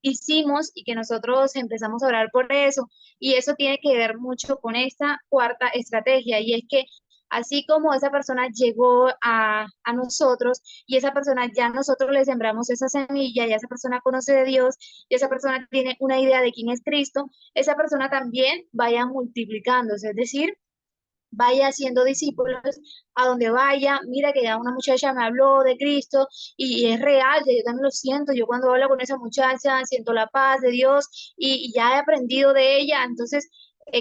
hicimos y que nosotros empezamos a orar por eso. Y eso tiene que ver mucho con esta cuarta estrategia, y es que así como esa persona llegó a nosotros y esa persona ya nosotros le sembramos esa semilla, ya esa persona conoce de Dios, y esa persona tiene una idea de quién es Cristo, esa persona también vaya multiplicándose, es decir, vaya haciendo discípulos a donde vaya. Mira que ya una muchacha me habló de Cristo y es real, yo también lo siento, yo cuando hablo con esa muchacha siento la paz de Dios y ya he aprendido de ella. Entonces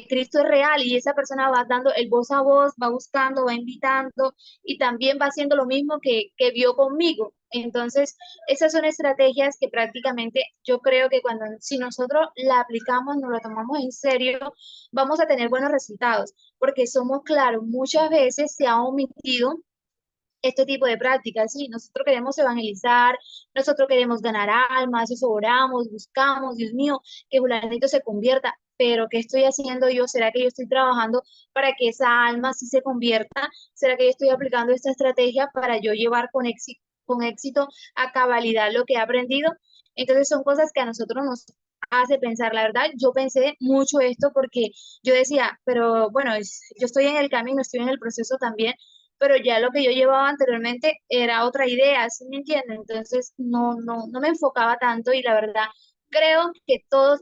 Cristo es real y esa persona va dando el voz a voz, va buscando, va invitando y también va haciendo lo mismo que vio conmigo. Entonces, esas son estrategias que prácticamente yo creo que cuando, si nosotros la aplicamos, nos la tomamos en serio, vamos a tener buenos resultados, porque somos claros, muchas veces se ha omitido este tipo de prácticas, ¿sí? Nosotros queremos evangelizar, nosotros queremos ganar almas, eso oramos, buscamos, Dios mío, que fulanito se convierta, pero ¿qué estoy haciendo yo? ¿Será que yo estoy trabajando para que esa alma sí se convierta? ¿Será que yo estoy aplicando esta estrategia para yo llevar con éxito a cabalidad lo que he aprendido? Entonces son cosas que a nosotros nos hace pensar. La verdad, yo pensé mucho esto porque yo decía, pero bueno, yo estoy en el camino, estoy en el proceso también, pero ya lo que yo llevaba anteriormente era otra idea, ¿sí me entienden? Entonces no me enfocaba tanto y la verdad creo que todos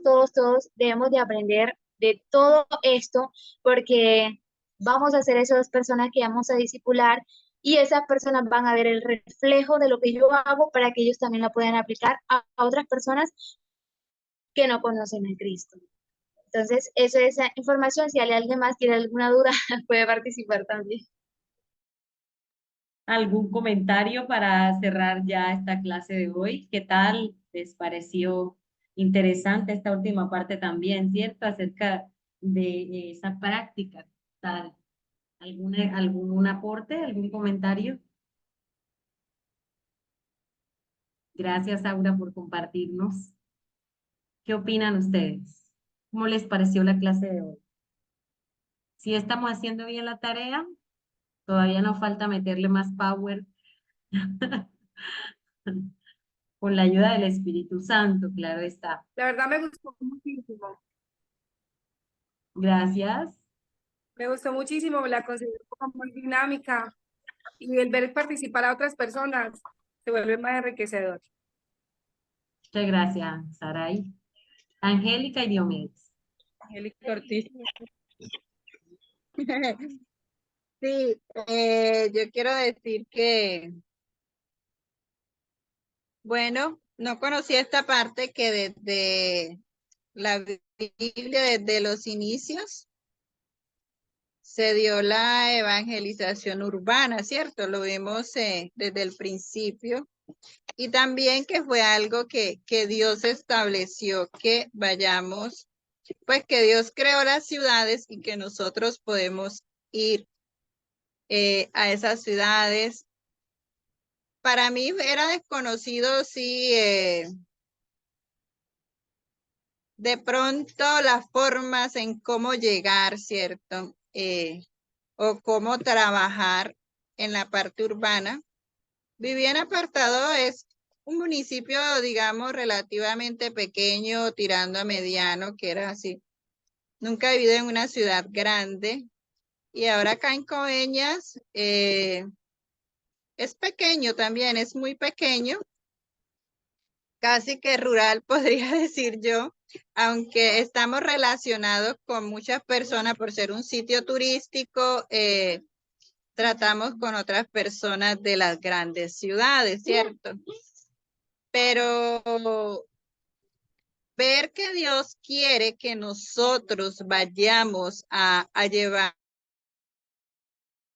debemos de aprender de todo esto porque vamos a ser esas personas que vamos a discipular y esas personas van a ver el reflejo de lo que yo hago para que ellos también lo puedan aplicar a otras personas que no conocen a Cristo. Entonces, eso es esa información. Si hay alguien más tiene alguna duda, puede participar también. ¿Algún comentario para cerrar ya esta clase de hoy? ¿Qué tal? ¿Les pareció interesante esta última parte también, cierto? Acerca de esa práctica. ¿Tal? ¿Algún aporte, algún comentario? Gracias, Aura, por compartirnos. ¿Qué opinan ustedes? ¿Cómo les pareció la clase de hoy? ¿Sí estamos haciendo bien la tarea? Todavía nos falta meterle más power con la ayuda del Espíritu Santo, claro está. La verdad me gustó muchísimo. Gracias. Me gustó muchísimo, la considero como muy dinámica y el ver participar a otras personas se vuelve más enriquecedor. Muchas gracias, Saray. Angélica y Diomedes. Angélica Ortiz. Sí, yo quiero decir que, bueno, no conocía esta parte que desde la Biblia, desde los inicios, se dio la evangelización urbana, ¿cierto? Lo vimos desde el principio. Y también que fue algo que Dios estableció, que vayamos, pues que Dios creó las ciudades y que nosotros podemos ir a esas ciudades. Para mí era desconocido si de pronto las formas en cómo llegar, ¿cierto? O cómo trabajar en la parte urbana. Vivienda Apartado es un municipio, digamos, relativamente pequeño, tirando a mediano, que era así. Nunca he vivido en una ciudad grande. Y ahora acá en Coveñas es pequeño también, es muy pequeño. Casi que rural, podría decir yo, aunque estamos relacionados con muchas personas por ser un sitio turístico, tratamos con otras personas de las grandes ciudades, ¿cierto? Pero ver que Dios quiere que nosotros vayamos a llevar